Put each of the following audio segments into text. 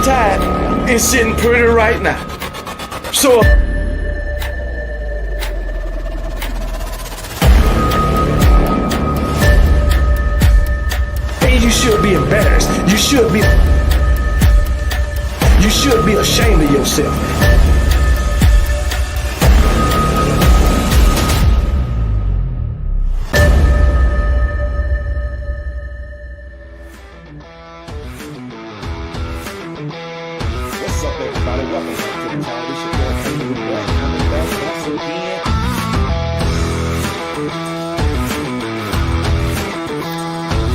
Tide is sitting pretty right now. So you should be embarrassed. You should be ashamed of yourself. What's up, everybody? Welcome back to the town. This your boy Kangaroo Black coming back once again.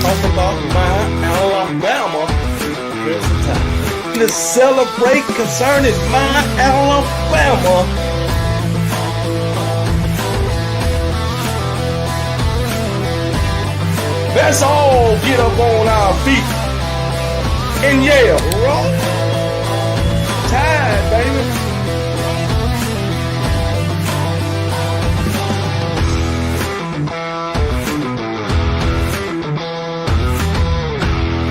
Talk about my Alabama Crimson Tide. To celebrate concerning my Alabama. Let's all get up on our feet and yell, roll Tide, baby.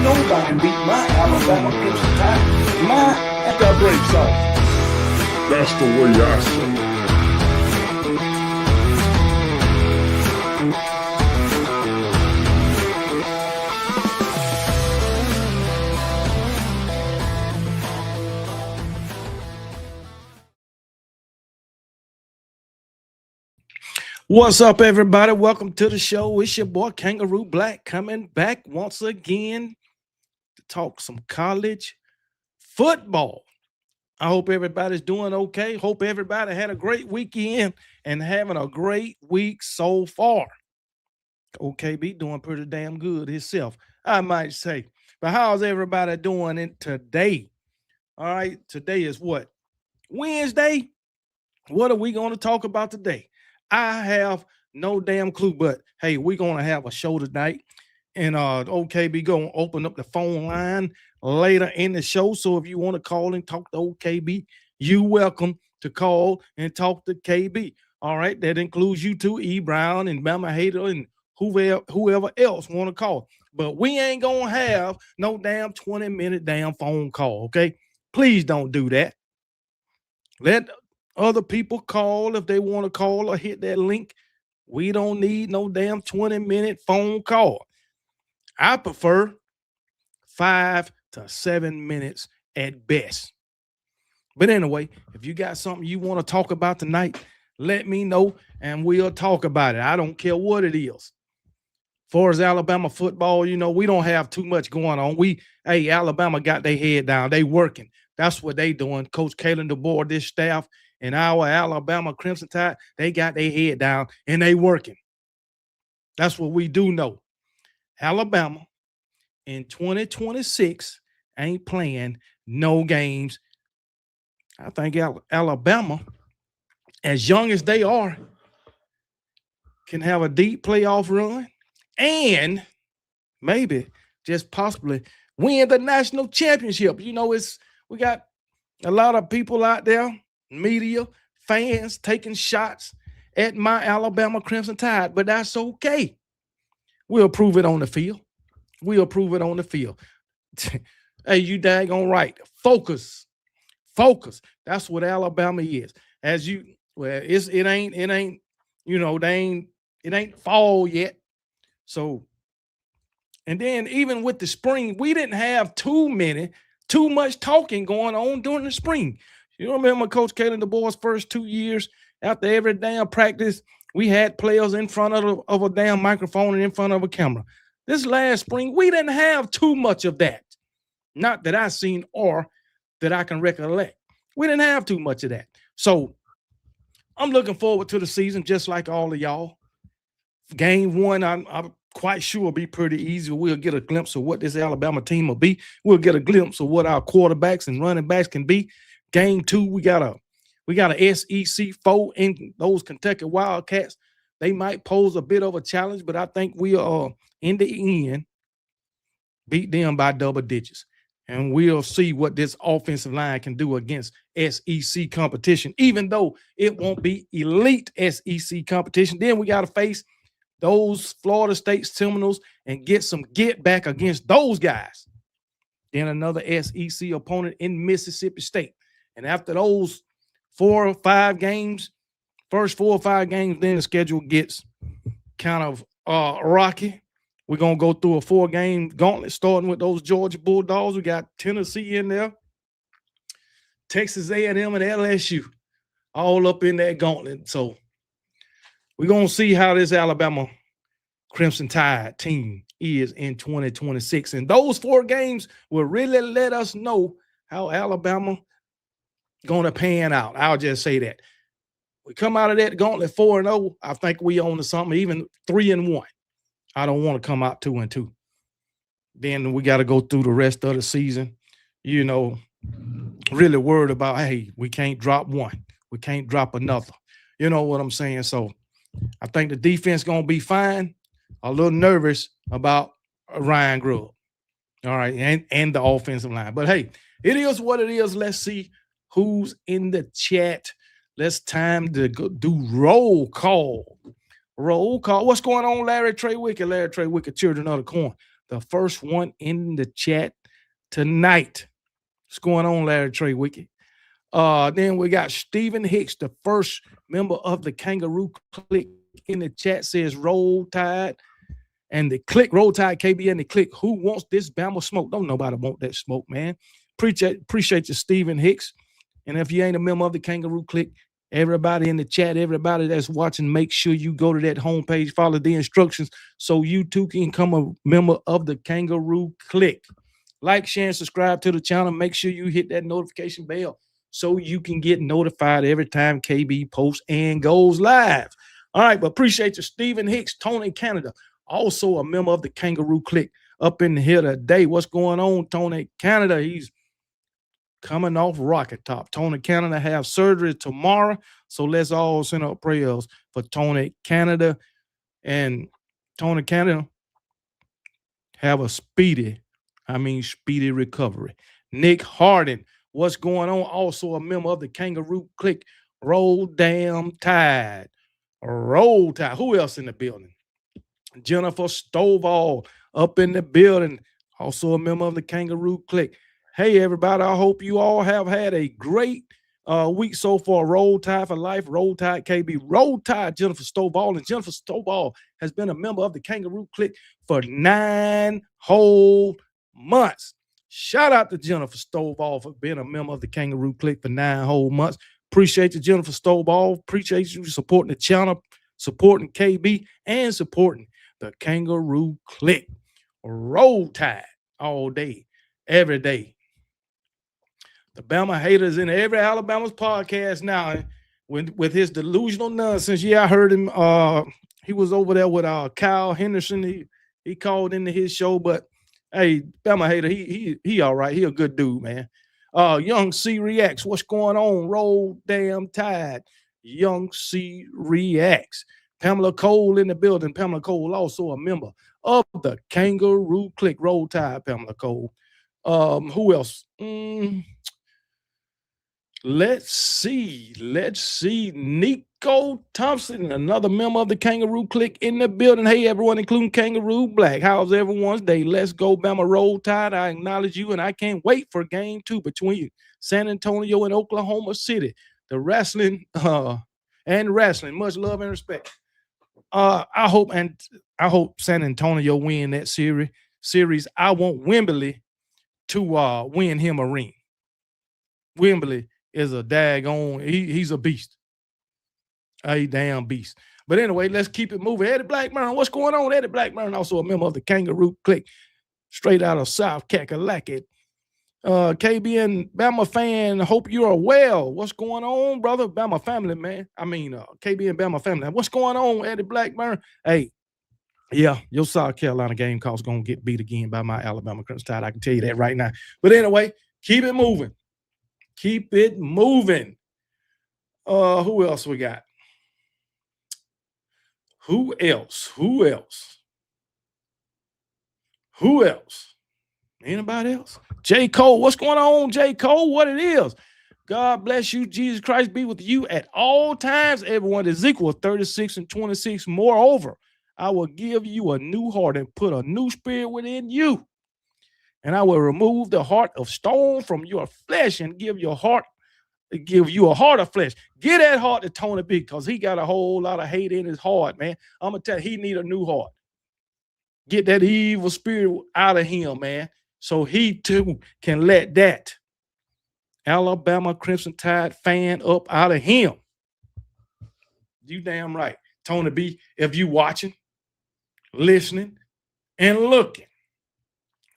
Nobody beat my Alabama Crimson Tide. My that breaks off. That's the way I say it. What's up, everybody? Welcome to the show. It's your boy Kangaroo Black coming back once again to talk some college football. I hope everybody's doing okay. Hope everybody had a great weekend and having a great week so far. OKB doing pretty damn good himself, I might say. But how's everybody doing in today? All right, today is what? Wednesday? What are we going to talk about today? I have no damn clue, but hey, we're going to have a show tonight. And OKB going to open up the phone line later in the show. So if you want to call and talk to OKB, you're welcome to call and talk to KB. All right, that includes you too, E. Brown and Mama Hater and whoever else want to call. But we ain't going to have no damn 20-minute damn phone call, okay? Please don't do that. Let other people call if they want to call or hit that link. We don't need no damn 20-minute phone call. I prefer 5 to 7 minutes at best. But anyway, if you got something you want to talk about tonight, let me know and we'll talk about it. I don't care what it is. Far as Alabama football, you know, we don't have too much going on. Alabama got their head down. They working. That's what they doing. Coach Kalen DeBoer, this staff, and our Alabama Crimson Tide, they got their head down and they working. That's what we do know. Alabama in 2026 ain't playing no games. I think Alabama, as young as they are, can have a deep playoff run and maybe just possibly win the national championship. You know, we got a lot of people out there, media, fans taking shots at my Alabama Crimson Tide, but that's okay. We'll prove it on the field. We'll prove it on the field. Hey, you daggone right. Focus. That's what Alabama is. It ain't, you know, it ain't fall yet. So, and then even with the spring, we didn't have too much talking going on during the spring. You remember Coach Kalen DeBoer's first 2 years, after every damn practice, we had players in front of a damn microphone and in front of a camera. This last spring, we didn't have too much of that. Not that I've seen or that I can recollect. We didn't have too much of that. So I'm looking forward to the season just like all of y'all. Game one, I'm quite sure will be pretty easy. We'll get a glimpse of what this Alabama team will be. We'll get a glimpse of what our quarterbacks and running backs can be. Game two, we got a SEC foe in those Kentucky Wildcats. They might pose a bit of a challenge, but I think we'll in the end beat them by double digits. And we'll see what this offensive line can do against SEC competition, even though it won't be elite SEC competition. Then we got to face those Florida State Seminoles and get some get back against those guys. then another SEC opponent in Mississippi State. And after those 4 or 5 games, first 4 or 5 games, then the schedule gets kind of rocky. We're going to go through a 4-game gauntlet starting with those Georgia Bulldogs. We got Tennessee in there, Texas A&M, and LSU all up in that gauntlet. So we're going to see how this Alabama Crimson Tide team is in 2026. And those 4 games will really let us know how Alabama going to pan out. I'll just say that. We come out of that gauntlet 4-0, I think we own to something, even 3-1. I don't want to come out 2-2. Then we got to go through the rest of the season, really worried about, hey, we can't drop one. We can't drop another. You know what I'm saying? So I think the defense going to be fine. A little nervous about Ryan Grubb. All right, and the offensive line. But, hey, it is what it is. Let's see who's in the chat. Let's time to go do roll call. Roll call. What's going on, Larry Trey Wicked? Larry Trey Wicked, Children of the Corn. The first one in the chat tonight. What's going on, Larry Trey Wicked? Then we got Stephen Hicks, the first member of the Kangaroo Click in the chat, says Roll Tide. And the Click, Roll Tide KB and the Click, who wants this Bama smoke? Don't nobody want that smoke, man. Appreciate you, Stephen Hicks. And if you ain't a member of the Kangaroo Click, everybody in the chat, everybody that's watching, make sure you go to that homepage, follow the instructions so you too can become a member of the Kangaroo Click. Like, share, and subscribe to the channel. Make sure you hit that notification bell so you can get notified every time KB posts and goes live. All right, but appreciate you, Stephen Hicks, Tony Canada, also a member of the Kangaroo Click up in here today. What's going on, Tony Canada? He's coming off rocket top. Tony Canada have surgery tomorrow, so let's all send up prayers for Tony Canada. And Tony Canada have a speedy recovery. Nick Harden, what's going on? Also a member of the Kangaroo Click. Roll damn Tide. Roll Tide. Who else in the building? Jennifer Stovall up in the building. Also a member of the Kangaroo Click. Hey, everybody, I hope you all have had a great week so far. Roll Tide for life. Roll Tide KB. Roll Tide Jennifer Stovall. And Jennifer Stovall has been a member of the Kangaroo Click for 9 whole months. Shout out to Jennifer Stovall for being a member of the Kangaroo Click for 9 whole months. Appreciate you, Jennifer Stovall. Appreciate you supporting the channel, supporting KB, and supporting the Kangaroo Click. Roll Tide all day, every day. The Bama haters in every Alabama's podcast now with his delusional nonsense. Yeah, I heard him. He was over there with Kyle Henderson. He called into his show, but hey, Bama hater, he all right. He a good dude, man. Young C Reacts. What's going on? Roll damn Tide. Young C Reacts. Pamela Cole in the building. Pamela Cole also a member of the Kangaroo Click. Roll Tide, Pamela Cole. Who else? Let's see. Nico Thompson, another member of the Kangaroo Click in the building. Hey, everyone, including Kangaroo Black. How's everyone's day? Let's go, Bama. Roll Tide. I acknowledge you, and I can't wait for game 2 between San Antonio and Oklahoma City. The wrestling and wrestling. Much love and respect. I hope San Antonio win that series. I want Wembley to win him a ring. Wembley is a daggone, he's a beast. A damn beast. But anyway, let's keep it moving. Eddie Blackburn, what's going on? Eddie Blackburn, also a member of the Kangaroo Click, straight out of South Kakalaki. KB and Bama fan, hope you are well. What's going on, brother? Bama family, man. KB and Bama family. What's going on, Eddie Blackburn? Hey, yeah, your South Carolina Gamecocks going to get beat again by my Alabama Crimson Tide. I can tell you that right now. But anyway, keep it moving. Keep it moving. Who else we got? Who else? Anybody else? J. Cole, what's going on, J. Cole? What it is? God bless you. Jesus Christ be with you at all times. Everyone, Ezekiel 36:26. Moreover, I will give you a new heart and put a new spirit within you. and I will remove the heart of stone from your flesh and give you a heart of flesh. Get that heart to Tony B, because he got a whole lot of hate in his heart, man. I'm gonna tell you, he need a new heart. Get that evil spirit out of him, man, so he too can let that Alabama Crimson Tide fan up out of him. You damn right, Tony B. If you watching, listening, and looking,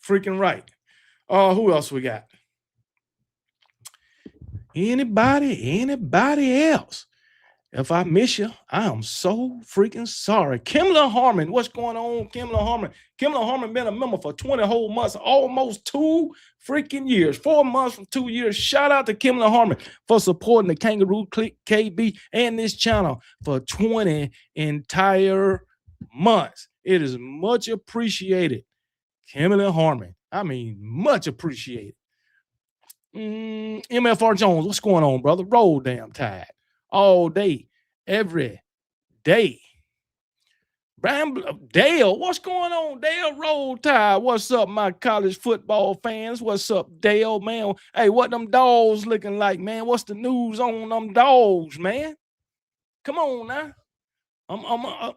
freaking right. Who else we got? Anybody else? If I miss you, I am so freaking sorry. Kimla Harmon, what's going on, Kimla Harmon? Kimla Harmon been a member for 20 whole months, almost 2 freaking years, 4 months from 2 years. Shout out to Kimla Harmon for supporting the Kangaroo Click KB and this channel for 20 entire months. It is much appreciated. Kimla Harmon, I mean, much appreciated. MFR Jones, what's going on, brother? Roll damn Tide. All day, every day. Dale, what's going on? Dale, Roll Tide. What's up, my college football fans? What's up, Dale, man? Hey, what them dogs looking like, man? What's the news on them dogs, man? Come on now.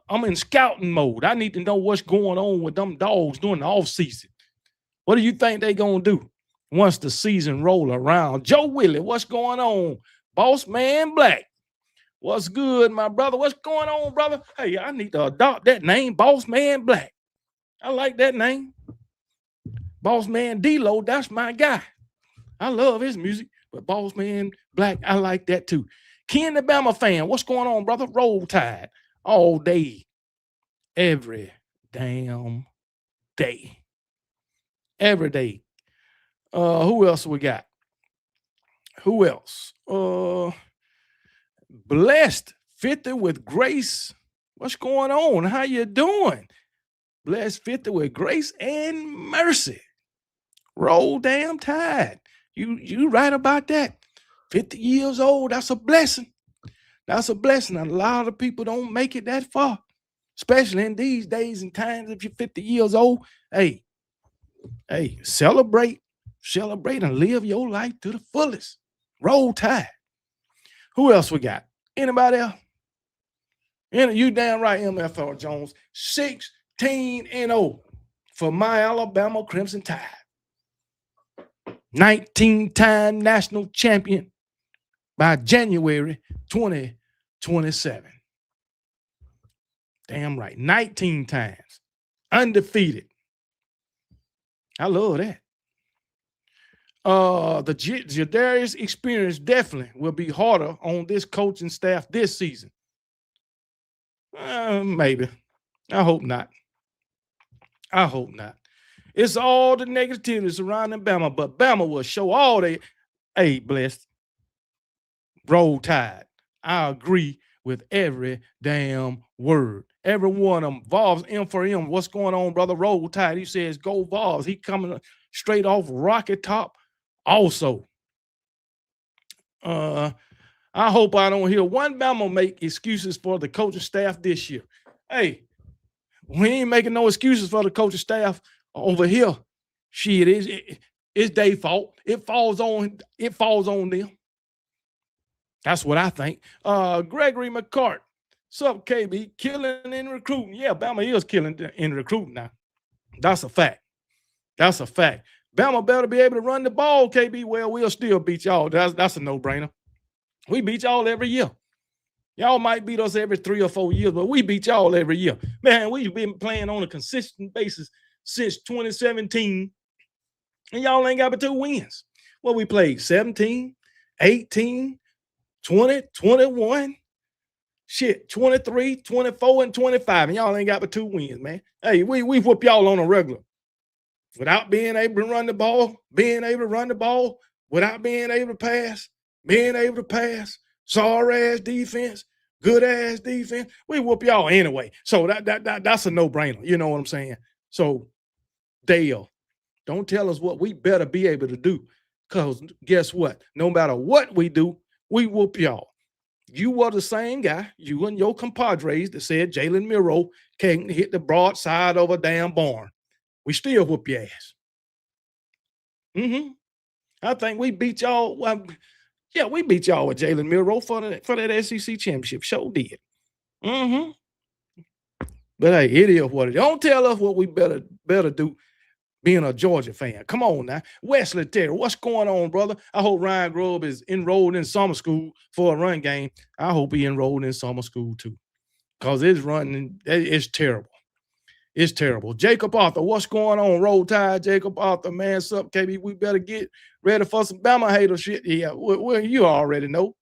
I'm in scouting mode. I need to know what's going on with them dogs during the offseason. What do you think they gonna do once the season roll around? Joe Willie, what's going on? Boss Man Black. What's good, my brother? What's going on, brother? Hey, I need to adopt that name, Boss Man Black. I like that name. Boss Man D-Lo, that's my guy. I love his music, but Boss Man Black, I like that too. Ken the Bama fan, what's going on, brother? Roll Tide all day, every damn day. Every day. Who else we got? Who else? Blessed 50 with grace. What's going on? How you doing? Blessed 50 with grace and mercy. Roll damn Tide. You right about that. 50 years old, that's a blessing. That's a blessing. A lot of people don't make it that far, especially in these days and times. If you're 50 years old, hey, celebrate and live your life to the fullest. Roll Tide. Who else we got? Anybody else? You damn right, MFR Jones. 16-0 for my Alabama Crimson Tide. 19-time national champion by January 2027. Damn right. 19 times. Undefeated. I love that. The Jadarius experience definitely will be harder on this coaching staff this season. Maybe. I hope not. It's all the negativity surrounding Bama, but Bama will show all they, blessed. Roll Tide. I agree with every damn word. Every one of them. Vols M for M. What's going on, brother? Roll Tide. He says, go Vols. He coming straight off Rocket Top. Also, I hope I don't hear one Bama make excuses for the coaching staff this year. Hey, we ain't making no excuses for the coaching staff over here. Shit, it's their fault. It falls on them. That's what I think. Gregory McCart. Sup, KB? Killing in recruiting. Yeah, Bama is killing in recruiting now. That's a fact. Bama better be able to run the ball, KB. Well, we'll still beat y'all. That's a no-brainer. We beat y'all every year. Y'all might beat us every 3 or 4 years, but we beat y'all every year. Man, we've been playing on a consistent basis since 2017, and y'all ain't got but 2 wins. Well, we played 17, 18, 20, 21, 23, 24, and 25, and y'all ain't got but 2 wins, man. Hey, we whoop y'all on a regular. Without being able to run the ball, without being able to pass, sorry-ass defense, good-ass defense, we whoop y'all anyway. So that's a no-brainer. You know what I'm saying? So, Dale, don't tell us what we better be able to do, because guess what? No matter what we do, we whoop y'all. You were the same guy, you and your compadres, that said Jalen Miro can't hit the broadside of a damn barn. We still whoop your ass. Mm-hmm. I think we beat y'all. Well, yeah, we beat y'all with Jalen Milroe for that SEC championship. Sure did. Mm-hmm. But hey, it is what it is. Don't tell us what we better do being a Georgia fan. Come on now. Wesley Terry, what's going on, brother? I hope Ryan Grubb is enrolled in summer school for a run game. I hope he enrolled in summer school too. Because it's terrible. It's terrible. Jacob Arthur, what's going on? Roll Tide, Jacob Arthur, man. Sup, KB? We better get ready for some Bama hater shit. Yeah, well, you already know.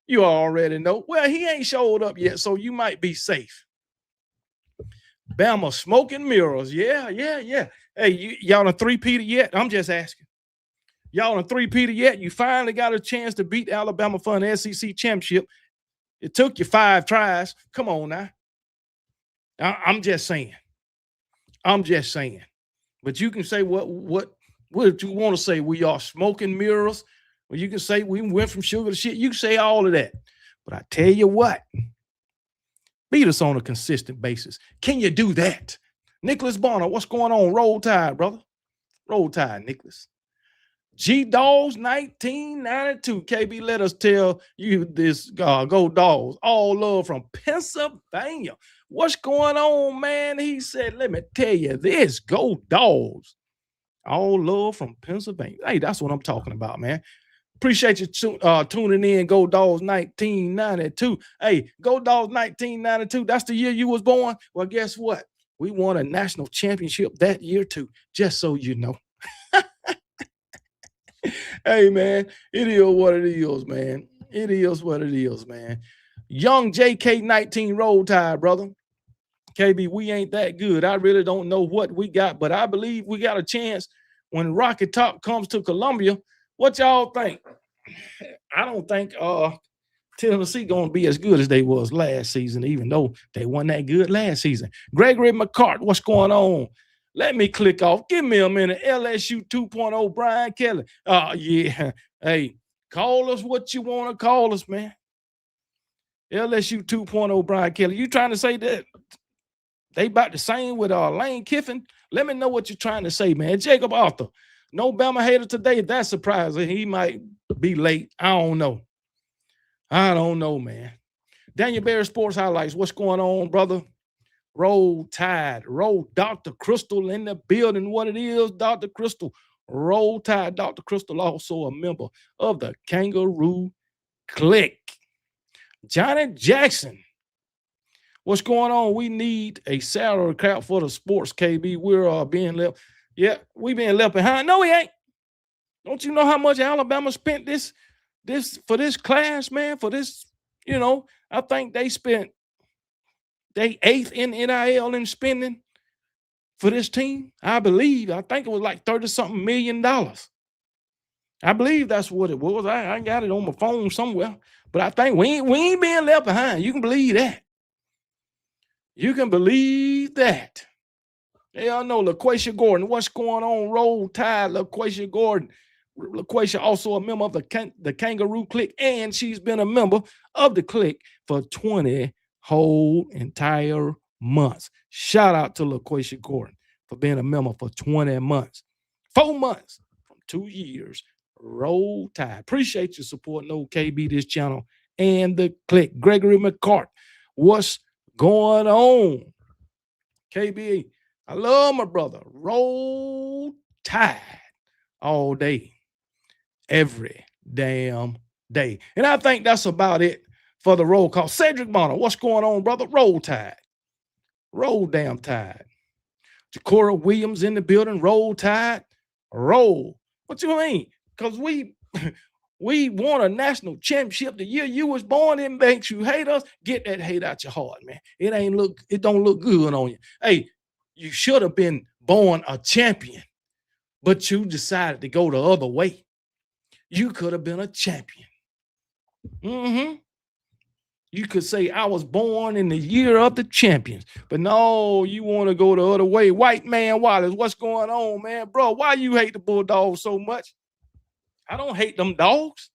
You already know. Well, he ain't showed up yet, so you might be safe. Bama smoking mirrors. Yeah. Hey, y'all done three-peated yet? I'm just asking. Y'all done three-peated yet? You finally got a chance to beat Alabama for an SEC championship. It took you 5 tries. Come on now. I'm just saying. But you can say what you want to say. We are smoking mirrors. Well, you can say we went from sugar to shit. You can say all of that. But I tell you what, beat us on a consistent basis. Can you do that? Nicholas Bonner, what's going on? Roll Tide, brother. Roll Tide, Nicholas. G-Dogs 1992. KB, let us tell you this. Go Dogs. All love from Pennsylvania. What's going on, man? He said, let me tell you this. Go Dogs. All love from Pennsylvania. Hey, that's what I'm talking about, man. Appreciate you tuning in. Go Dogs 1992. Hey, Go Dogs 1992. That's the year you was born. Well, guess what? We won a national championship that year too, just so you know. Hey, man, it is what it is, man. It is what it is, man. Young JK19 Roll Tide, brother. KB, we ain't that good. I really don't know what we got, but I believe we got a chance when Rocket Top comes to Columbia. What y'all think? I don't think Tennessee going to be as good as they was last season, even though they weren't that good last season. Gregory McCart, what's going on? Let me click off. Give me a minute. LSU 2.0, Brian Kelly. Yeah. Hey, call us what you want to call us, man. LSU 2.0, Brian Kelly. You trying to say that they about the same with Lane Kiffin? Let me know what you're trying to say, man. Jacob Arthur. No Bama hater today. That's surprising. He might be late. I don't know, man. Daniel Berry Sports Highlights. What's going on, brother? Roll Tide. Roll Dr. Crystal in the building. What it is, Dr. Crystal. Roll Tide. Dr. Crystal also a member of the Kangaroo Click. Johnny Jackson. What's going on? We need a salary cap for the sports, KB. We're being left. Yeah, we being left behind. No, we ain't. Don't you know how much Alabama spent this for this class, man? For this, I think they spent they 8th in NIL in spending for this team. I think it was like $30-something million. I believe that's what it was. I got it on my phone somewhere. But I think we ain't being left behind. You can believe that. You can believe that. Y'all know LaQuasia Gordon. What's going on? Roll Tide, LaQuasia Gordon. LaQuasia also a member of the Kangaroo Click, and she's been a member of the Click for 20 whole entire months. Shout out to LaQuasia Gordon for being a member for 20 months. 4 months from 2 years. Roll Tide. Appreciate your support. No KB, this channel, and the Click. Gregory McCart. What's going on? KB, I love my brother. Roll Tide all day, every damn day. And I think that's about it for the roll call. Cedric Bonner, what's going on, brother? Roll Tide. Roll damn Tide. Jacora Williams in the building. Roll Tide. Roll. What you mean? Because we won a national championship the year you was born. It makes you hate us. Get that hate out your heart, man. It don't look good on you. Hey, you should have been born a champion, but you decided to go the other way. You could have been a champion. You could say, I was born in the year of the champions. But no, you want to go the other way. White man Wallace, what's going on, man? Bro, why you hate the Bulldogs so much? I don't hate them dogs.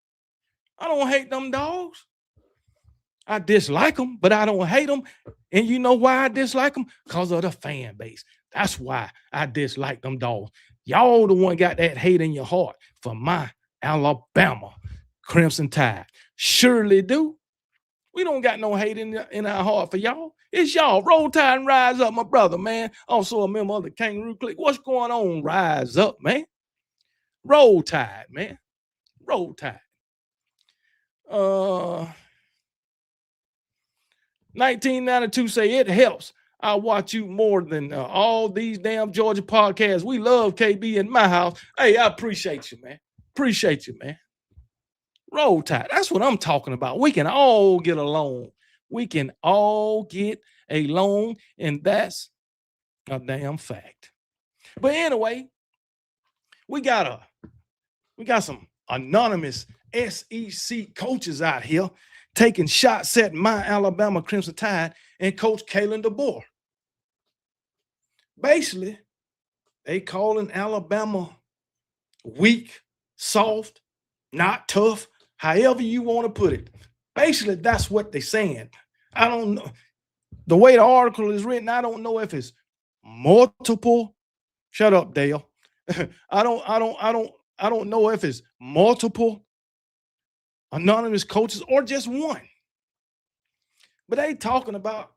I dislike them, but I don't hate them. And you know why I dislike them? Because of the fan base. That's why I dislike them dogs. Y'all the one got that hate in your heart for my Alabama Crimson Tide. Surely do. We don't got no hate in our heart for y'all. It's y'all. Roll Tide and rise up, my brother, man. Also a member of the Kangaroo Clique. What's going on? Rise up, man. Roll Tide, man. Roll Tide. 1992 say it helps. I watch you more than all these damn Georgia podcasts. We love KB in my house. Hey, I appreciate you, man. Appreciate you, man. Roll Tide. That's what I'm talking about. We can all get along. We can all get along, and that's a damn fact. But anyway, we got some anonymous SEC coaches out here taking shots at my Alabama Crimson Tide and Coach Kalen DeBoer. Basically, they calling Alabama weak, soft, not tough, however you want to put it. Basically, that's what they're saying. I don't know. The way the article is written, I don't know if it's multiple. Shut up, Dale. I don't know if it's multiple anonymous coaches or just one. But they talking about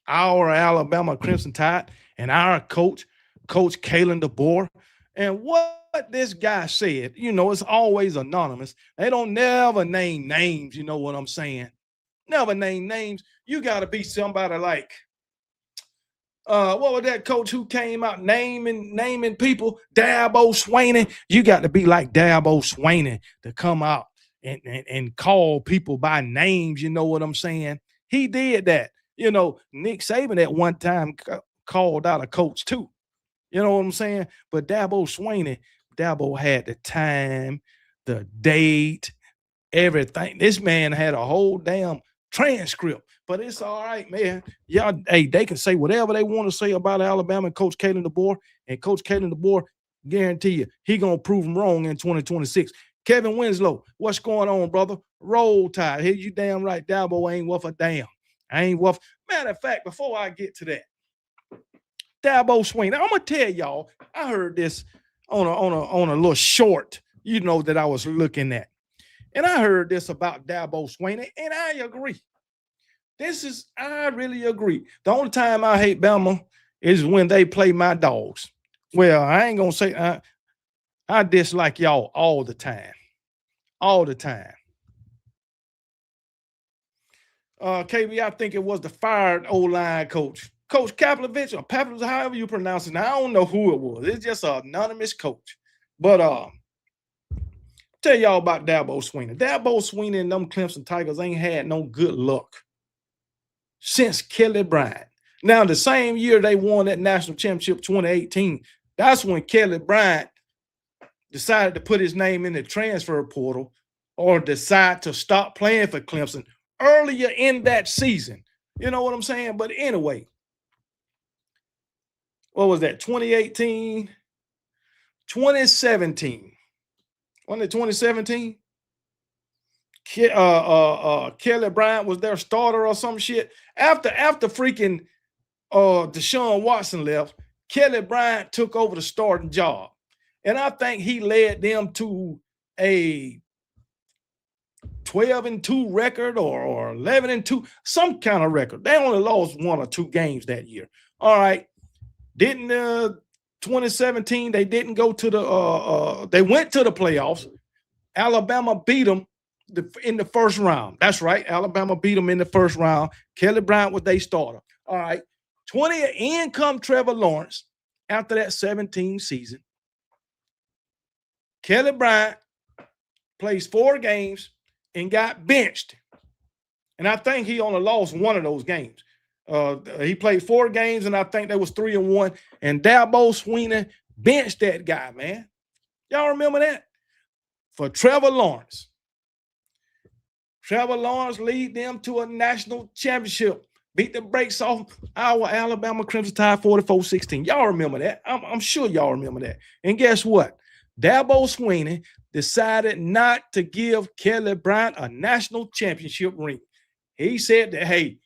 our Alabama Crimson Tide and our coach Kalen DeBoer. And what this guy said, it's always anonymous. They don't never name names, you know what I'm saying? Never name names. You got to be somebody like, what was that coach who came out naming people? Dabo Swinney. You got to be like Dabo Swinney to come out and call people by names, you know what I'm saying? He did that. Nick Saban at one time called out a coach too. You know what I'm saying? But Dabo Swinney, Dabo had the time, the date, everything. This man had a whole damn transcript. But it's all right, man. Y'all, hey, they can say whatever they want to say about Alabama and Coach Kalen DeBoer. And Coach Kalen DeBoer, guarantee you, he going to prove them wrong in 2026. Kevin Winslow, what's going on, brother? Roll Tide. Here you damn right. Dabo ain't worth a damn. I ain't worth. Matter of fact, before I get to that, Dabo Swinney. I'm gonna tell y'all. I heard this on a little short, that I was looking at, and I heard this about Dabo Swinney, and I agree. I really agree. The only time I hate Bama is when they play my dogs. Well, I ain't gonna say I dislike y'all all the time, all the time. KB, I think it was the fired O-line coach. Coach Kaplovich or Pavlovich, however you pronounce it. Now, I don't know who it was. It's just an anonymous coach. But tell y'all about Dabo Swinney. Dabo Swinney and them Clemson Tigers ain't had no good luck since Kelly Bryant. Now, the same year they won that national championship, 2018, that's when Kelly Bryant decided to put his name in the transfer portal or decide to stop playing for Clemson earlier in that season. You know what I'm saying? But anyway, what was that? 2018, 2017. Wasn't it 2017? Kelly Bryant was their starter or some shit. After freaking Deshaun Watson left, Kelly Bryant took over the starting job. And I think he led them to a 12-2 record or 11-2, some kind of record. They only lost 1 or 2 games that year. All right. 2017, they didn't go to they went to the playoffs. Alabama beat them in the first round. That's right. Alabama beat them in the first round. Kelly Bryant was their starter. All right. In come Trevor Lawrence after that 17 season. Kelly Bryant plays 4 games and got benched. And I think he only lost 1 of those games. He played 4 games, and I think that was 3-1. And Dabo Swinney benched that guy, man. Y'all remember that? For Trevor Lawrence. Trevor Lawrence lead them to a national championship. Beat the brakes off our Alabama Crimson Tide 44-16. Y'all remember that. I'm sure y'all remember that. And guess what? Dabo Swinney decided not to give Kelly Bryant a national championship ring. He said that, hey,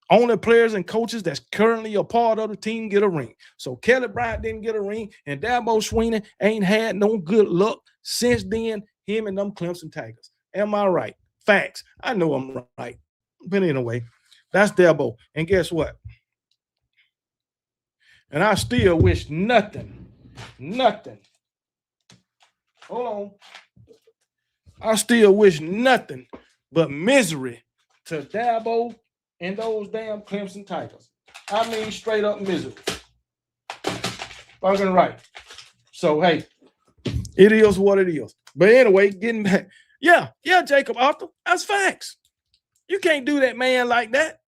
Only players and coaches that's currently a part of the team get a ring. So Kelly Bryant didn't get a ring, and Dabo Swinney ain't had no good luck since then, him and them Clemson Tigers. Am I right? Facts. I know I'm right. But anyway, that's Dabo. And guess what? And I still wish nothing. Hold on. I still wish nothing but misery to Dabo and those damn Clemson Tigers. I mean, straight up misery. Fucking right. So, hey, it is what it is. But anyway, getting back. Yeah, Jacob Arthur, that's facts. You can't do that man like that.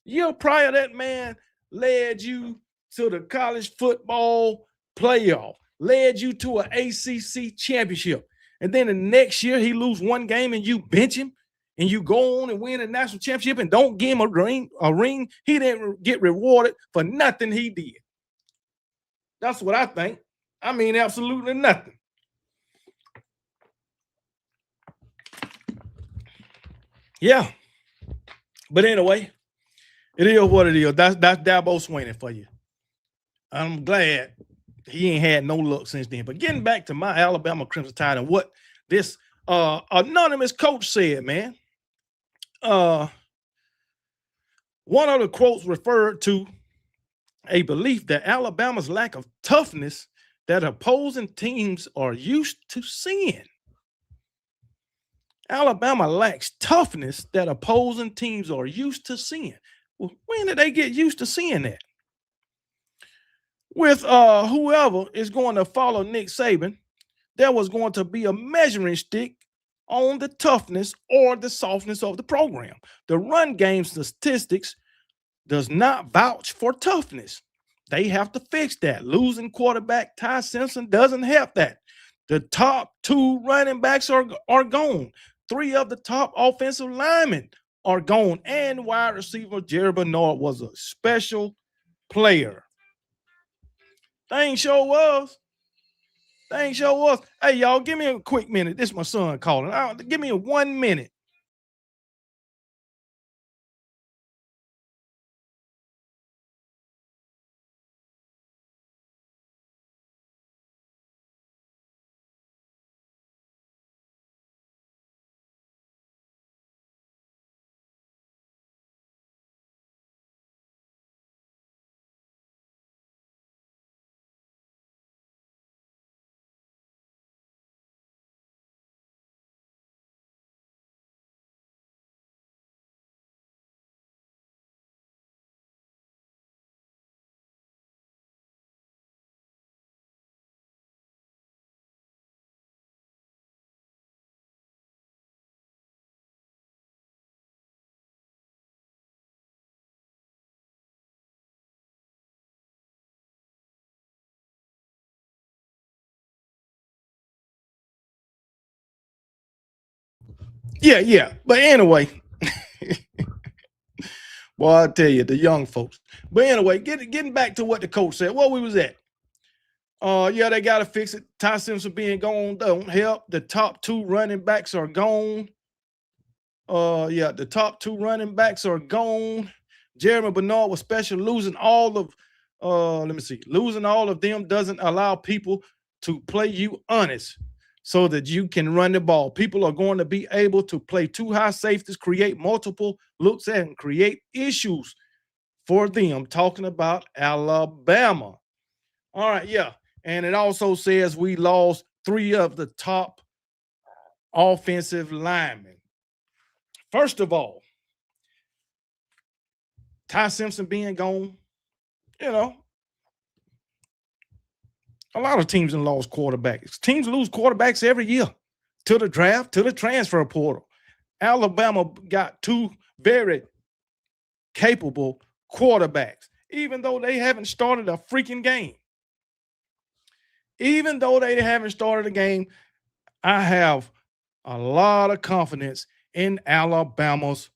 Year prior, that man led you to the college football playoff, led you to an ACC championship. And then the next year, he lose one game and you bench him and you go on and win a national championship and don't give him a ring. He didn't get rewarded for nothing he did. That's what I think. I mean, absolutely nothing. Yeah. But anyway, it is what it is. That's Dabo Swinney for you. I'm glad he ain't had no luck since then. But getting back to my Alabama Crimson Tide and what this anonymous coach said, man. One of the quotes referred to a belief that Alabama's lack of toughness that opposing teams are used to seeing. Alabama lacks toughness that opposing teams are used to seeing. Well, when did they get used to seeing that? With whoever is going to follow Nick Saban, there was going to be a measuring stick on the toughness or the softness of the program. The run game statistics does not vouch for toughness. They have to fix that. Losing quarterback Ty Simpson doesn't help that. The top two running backs are gone. 3 of the top offensive linemen are gone. And wide receiver Jerry Bernard was a special player. Thing sure was. Hey, y'all, give me a quick minute. This is my son calling. Give me a 1 minute. Yeah. But anyway, well, I tell you, the young folks. But anyway, getting back to what the coach said, what we was at. Yeah, they got to fix it. Ty Simpson being gone don't help. The top 2 running backs are gone. Yeah, the top 2 running backs are gone. Jeremy Bernard was special. Losing all of them doesn't allow people to play you honest so that you can run the ball. People are going to be able to play 2 high safeties, create multiple looks, and create issues for them. Talking about Alabama. All right, yeah. And it also says we lost 3 of the top offensive linemen. First of all, Ty Simpson being gone, you know, a lot of teams have lost quarterbacks. Teams lose quarterbacks every year to the draft, to the transfer portal. Alabama got 2 very capable quarterbacks, even though they haven't started a freaking game. Even though they haven't started a game, I have a lot of confidence in Alabama's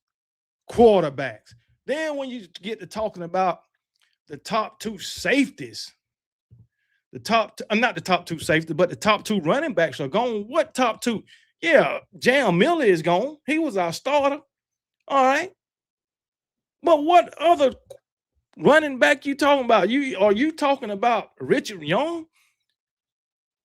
quarterbacks. Then when you get to talking about the top 2 safeties, not the top 2 safeties, but the top 2 running backs are gone. What top 2? Yeah, Jam Miller is gone. He was our starter. All right. But what other running back you talking about? Are you talking about Richard Young?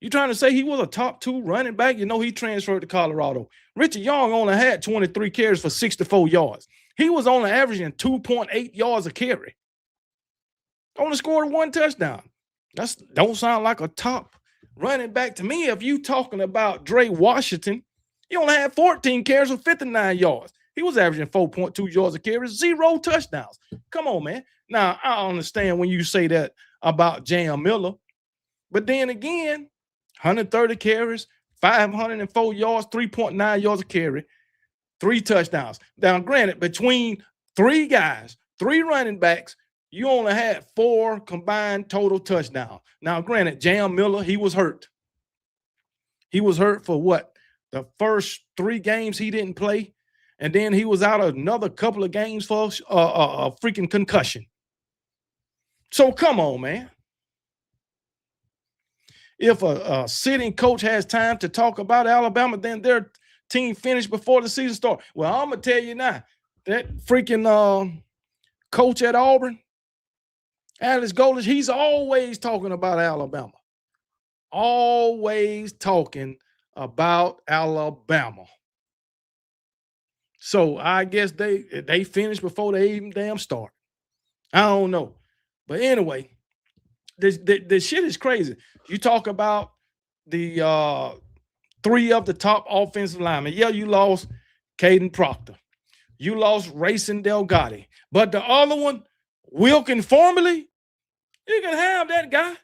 You trying to say he was a top 2 running back? You know he transferred to Colorado. Richard Young only had 23 carries for 64 yards. He was only averaging 2.8 yards a carry. Only scored 1 touchdown. That don't sound like a top running back to me. If you talking about Dre Washington, he only had 14 carries for 59 yards. He was averaging 4.2 yards a carry, 0 touchdowns. Come on, man. Now, I understand when you say that about Jam Miller, but then again, 130 carries, 504 yards, 3.9 yards a carry, 3 touchdowns. Now, granted, between 3 guys, 3 running backs, you only had 4 combined total touchdowns. Now, granted, Jam Miller, he was hurt. He was hurt for what? The first 3 games he didn't play. And then he was out another couple of games for a freaking concussion. So come on, man. If a sitting coach has time to talk about Alabama, then their team finished before the season started. Well, I'm going to tell you now, that freaking coach at Auburn, Alex Goldich, he's always talking about Alabama. Always talking about Alabama. So I guess they finished before they even damn start. I don't know. But anyway, this shit is crazy. You talk about the 3 of the top offensive linemen. Yeah, you lost Caden Proctor. You lost Racing Delgado. But the other one, Wilkin Formerly, you can have that guy.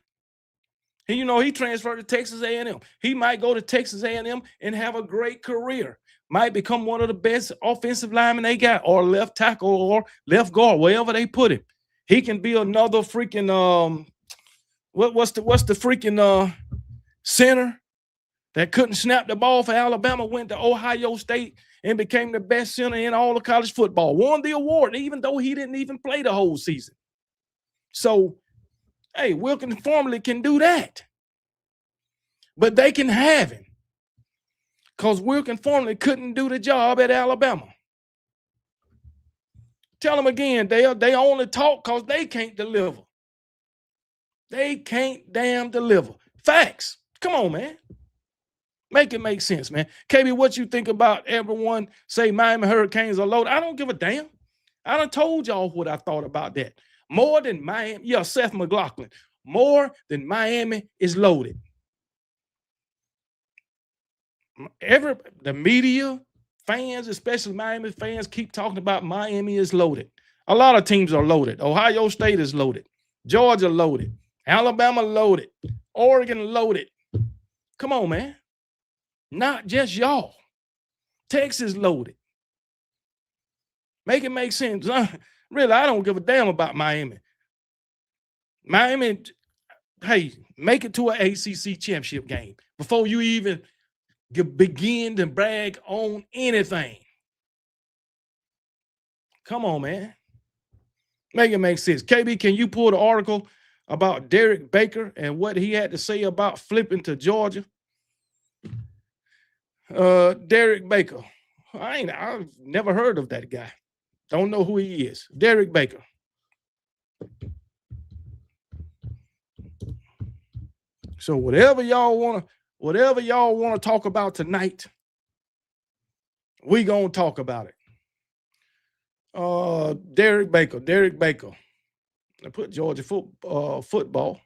And, he transferred to Texas A&M. He might go to Texas A&M and have a great career. Might become one of the best offensive linemen they got, or left tackle, or left guard, wherever they put him. He can be another freaking what's the freaking center that couldn't snap the ball for Alabama, went to Ohio State and became the best center in all of college football. Won the award, even though he didn't even play the whole season. So, hey, Wilkins Formerly can do that. But they can have him. Because Wilkins Formerly couldn't do the job at Alabama. Tell them again, they only talk because they can't deliver. They can't damn deliver. Facts. Come on, man. Make it make sense, man. KB, what you think about everyone say Miami Hurricanes are loaded? I don't give a damn. I done told y'all what I thought about that. More than Miami. Yeah, Seth McLaughlin. More than Miami is loaded. The media, fans, especially Miami fans, keep talking about Miami is loaded. A lot of teams are loaded. Ohio State is loaded. Georgia loaded. Alabama loaded. Oregon loaded. Come on, man. Not just y'all. Texas loaded. Make it make sense. Really, I don't give a damn about Miami. Miami, hey, make it to an ACC championship game before you even begin to brag on anything. Come on, man. Make it make sense. KB, can you pull the article about Derrick Baker and what he had to say about flipping to Georgia? Derrick Baker. I've never heard of that guy. Don't know who he is. Derrick Baker. So whatever y'all want to talk about tonight, we gonna talk about it. Derrick Baker. I put Georgia football.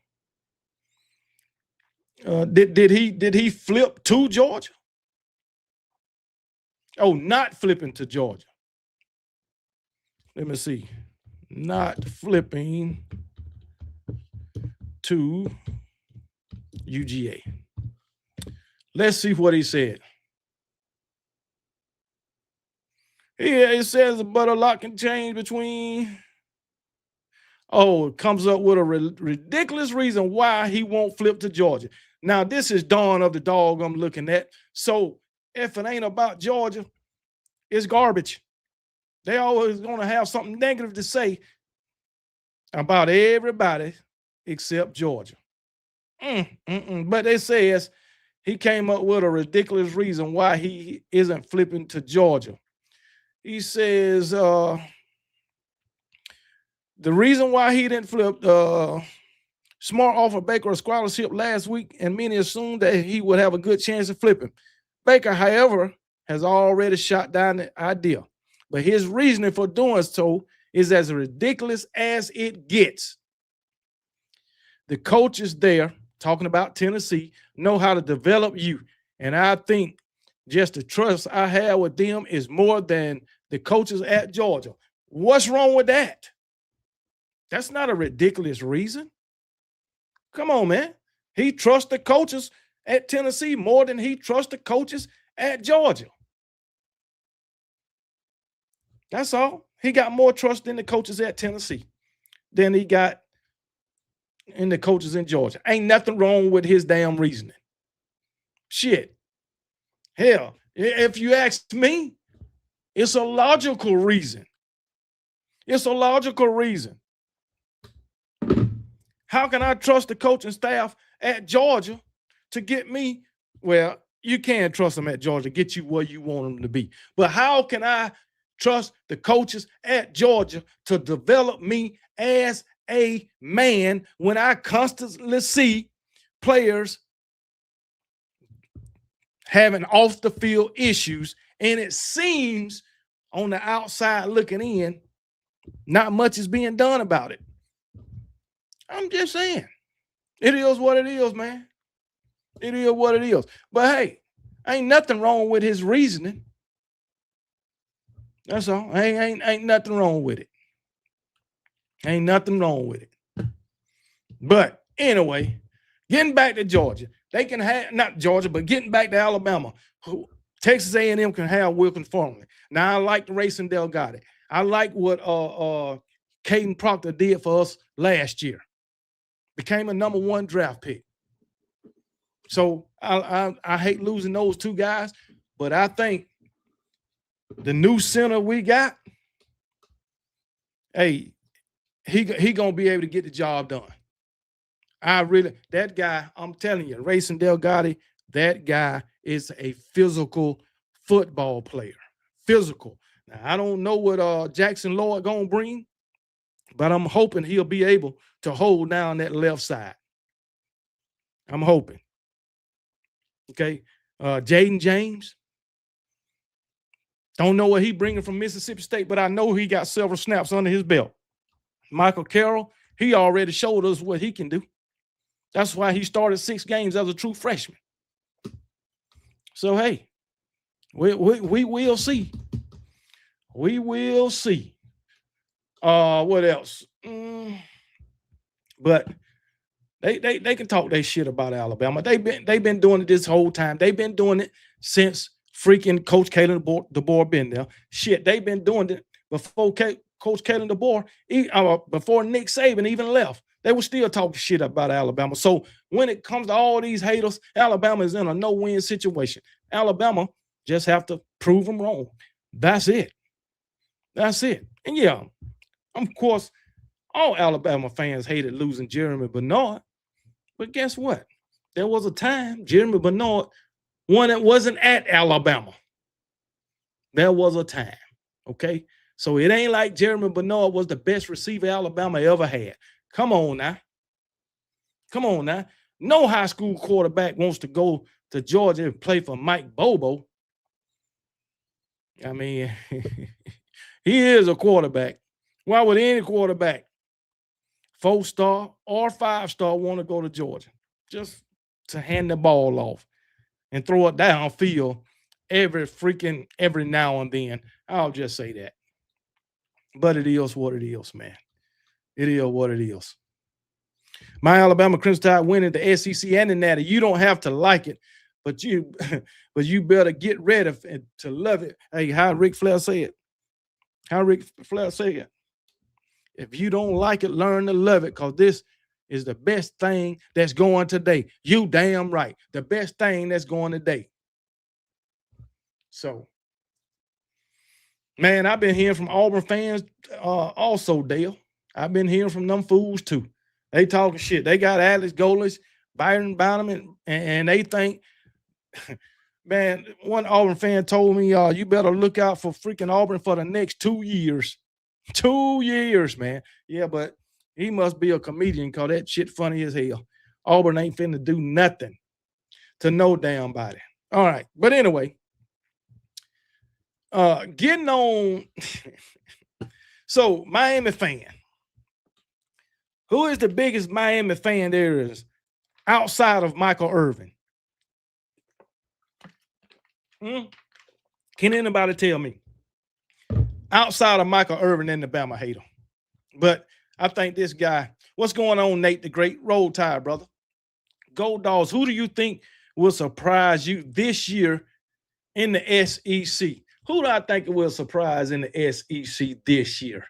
Did he flip to Georgia? Oh, not flipping to Georgia. Let me see. Not flipping to UGA. Let's see what he said. Yeah, it says, but a lot can change between. Oh, it comes up with a ridiculous reason why he won't flip to Georgia. Now, this is Dawn of the Dog I'm looking at. So if it ain't about Georgia, it's garbage. They always going to have something negative to say about everybody except Georgia. But it says he came up with a ridiculous reason why he isn't flipping to Georgia. He says, The reason why he didn't flip Smart offered Baker a scholarship last week, and many assumed that he would have a good chance of flipping. Baker, however, has already shot down the idea. But his reasoning for doing so is as ridiculous as it gets. The coaches there, talking about Tennessee, know how to develop you. And I think just the trust I have with them is more than the coaches at Georgia. What's wrong with that? That's not a ridiculous reason. Come on, man. He trusts the coaches at Tennessee more than he trusts the coaches at Georgia. That's all. He got more trust in the coaches at Tennessee than he got in the coaches in Georgia. Ain't nothing wrong with his damn reasoning. Shit. Hell, if you ask me, it's a logical reason. It's a logical reason. How can I trust the coaching staff at Georgia to get me? Well, you can trust them at Georgia, get you where you want them to be. But how can I trust the coaches at Georgia to develop me as a man when I constantly see players having off the field issues, and it seems on the outside looking in, not much is being done about it? I'm just saying, it is what it is, man. It is what it is. But hey, ain't nothing wrong with his reasoning. That's all. Ain't nothing wrong with it. Ain't nothing wrong with it. But anyway, getting back to Georgia, they can have, not Georgia, but getting back to Alabama, Texas A&M can have Wilkins formally. Now, I like the Racing Delgado. I like what Caden Proctor did for us last year. Became a #1 draft pick. So I hate losing those two guys, but I think the new center we got, hey, he gonna be able to get the job done. That guy, I'm telling you, Racing Delgado, that guy is a physical football player. Physical. Now, I don't know what Jackson Lloyd gonna bring, but I'm hoping he'll be able to hold down that left side. I'm hoping. Okay. Jaden James. Don't know what he bringing from Mississippi State, but I know he got several snaps under his belt. Michael Carroll, he already showed us what he can do. That's why he started 6 games as a true freshman. So, hey, we will see. We will see. What else? But they can talk their shit about Alabama. They've been doing it this whole time. They've been doing it since freaking Coach Kalen DeBoer been there. Shit, they've been doing it before Coach Kalen DeBoer, before Nick Saban even left. They were still talking shit about Alabama. So when it comes to all these haters, Alabama is in a no-win situation. Alabama just have to prove them wrong. That's it. That's it. And yeah, of course, all Alabama fans hated losing Jeremy Bernard. But guess what? There was a time Jeremy Bernard, one that wasn't at Alabama. There was a time, okay? So it ain't like Jeremy Bernard was the best receiver Alabama ever had. Come on now. Come on now. No high school quarterback wants to go to Georgia and play for Mike Bobo. I mean, he is a quarterback. Why would any quarterback, 4-star or 5-star, want to go to Georgia? Just to hand the ball off and throw it downfield every now and then. I'll just say that. But it is what it is, man. It is what it is. My Alabama Crimson Tide winning the SEC and the Natty. You don't have to like it, but you better get ready to love it. Hey, how Ric Flair said. If you don't like it, learn to love it, because this is the best thing that's going today. You damn right. The best thing that's going today. So, man, I've been hearing from Auburn fans also, Dale. I've been hearing from them fools too. They talking shit. They got Alex Golis, Byron Bynum, and they think, man, one Auburn fan told me, you better look out for freaking Auburn for the next 2 years. 2 years, man. Yeah, but he must be a comedian because that shit funny as hell. Auburn ain't finna do nothing to no damn body. All right. But anyway, getting on. So, Miami fan. Who is the biggest Miami fan there is outside of Michael Irvin? Can anybody tell me? Outside of Michael Irvin and the Bama hater. But I think this guy, what's going on, Nate the Great? Roll Tide, brother. Gold Dogs, who do you think will surprise you this year in the SEC? Who do I think will surprise in the SEC this year?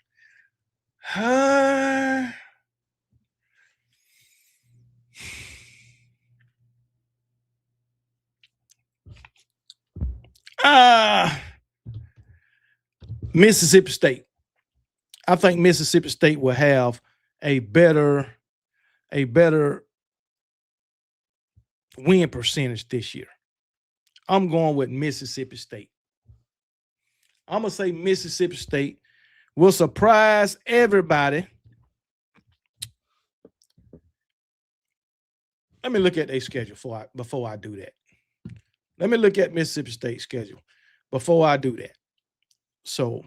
Mississippi State. I think Mississippi State will have a better win percentage this year. I'm going with Mississippi State. I'm going to say Mississippi State will surprise everybody. Let me look at their schedule before I do that. Let me look at Mississippi State's schedule before I do that. So,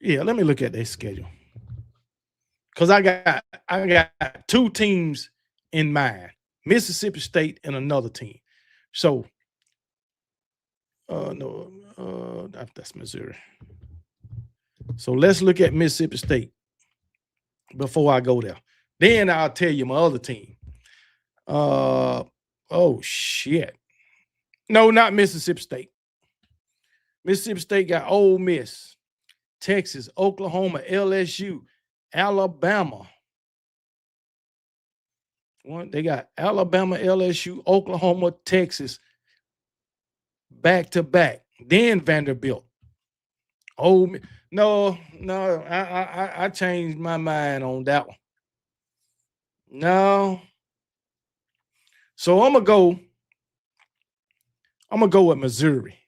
yeah, let me look at their schedule. Because I got two teams in mind, Mississippi State and another team. So, that's Missouri. So let's look at Mississippi State before I go there. Then I'll tell you my other team. Oh, shit. No, not Mississippi State. Mississippi State got Ole Miss, Texas, Oklahoma, LSU, Alabama. They got Alabama, LSU, Oklahoma, Texas, back to back. Then Vanderbilt. Oh no, I changed my mind on that one. No. So I'm gonna go with Missouri.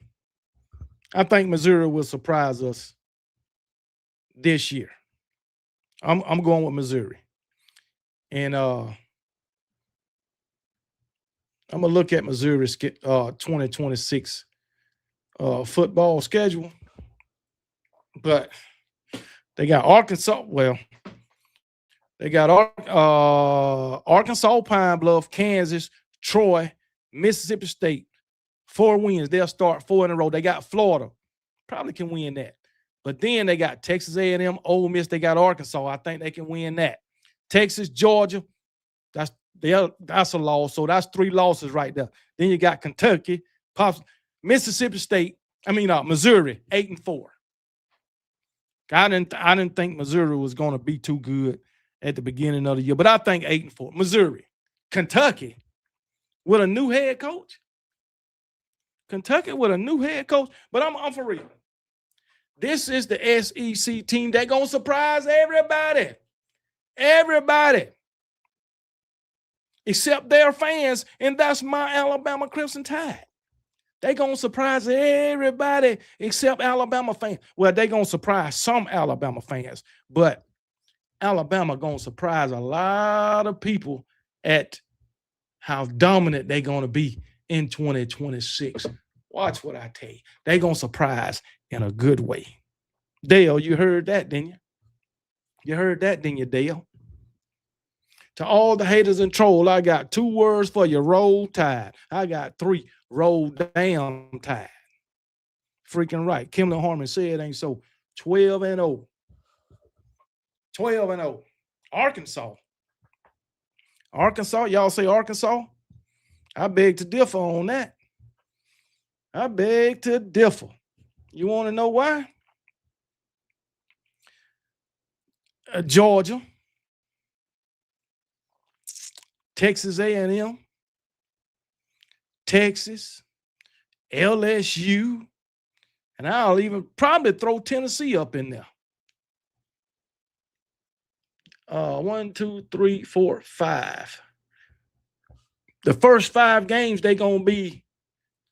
I think Missouri will surprise us this year. I'm going with Missouri. And I'm gonna look at Missouri's 2026 football schedule. But they got Arkansas. Well, they got Arkansas, Pine Bluff, Kansas, Troy, Mississippi State. 4 wins. They'll start 4 in a row. They got Florida. Probably can win that. But then they got Texas A&M, Ole Miss. They got Arkansas. I think they can win that. Texas, Georgia. That's a loss. So that's 3 losses right there. Then you got Kentucky, Mississippi State. Missouri, 8-4. I didn't think Missouri was going to be too good at the beginning of the year, but I think 8-4. Missouri, Kentucky, with a new head coach. Kentucky with a new head coach, but I'm for real. This is the SEC team that's gonna surprise everybody. Everybody. Except their fans, and that's my Alabama Crimson Tide. They gonna surprise everybody except Alabama fans. Well, they gonna surprise some Alabama fans, but Alabama gonna surprise a lot of people at how dominant they gonna be in 2026. Watch what I tell you. They gonna surprise in a good way. Dale, you heard that, didn't you? You heard that, didn't you, Dale? To all the haters and trolls, I got 2 words for you. Roll Tide. I got 3. Roll down Tide. Freaking right. Kimberly Harmon said it ain't so. 12-0. 12-0. Arkansas. Arkansas. Y'all say Arkansas? I beg to differ on that. I beg to differ. You want to know why? Georgia, Texas A&M, Texas, LSU, and I'll even probably throw Tennessee up in there. 1, 2, 3, 4, 5. The first 5 games, they're going to be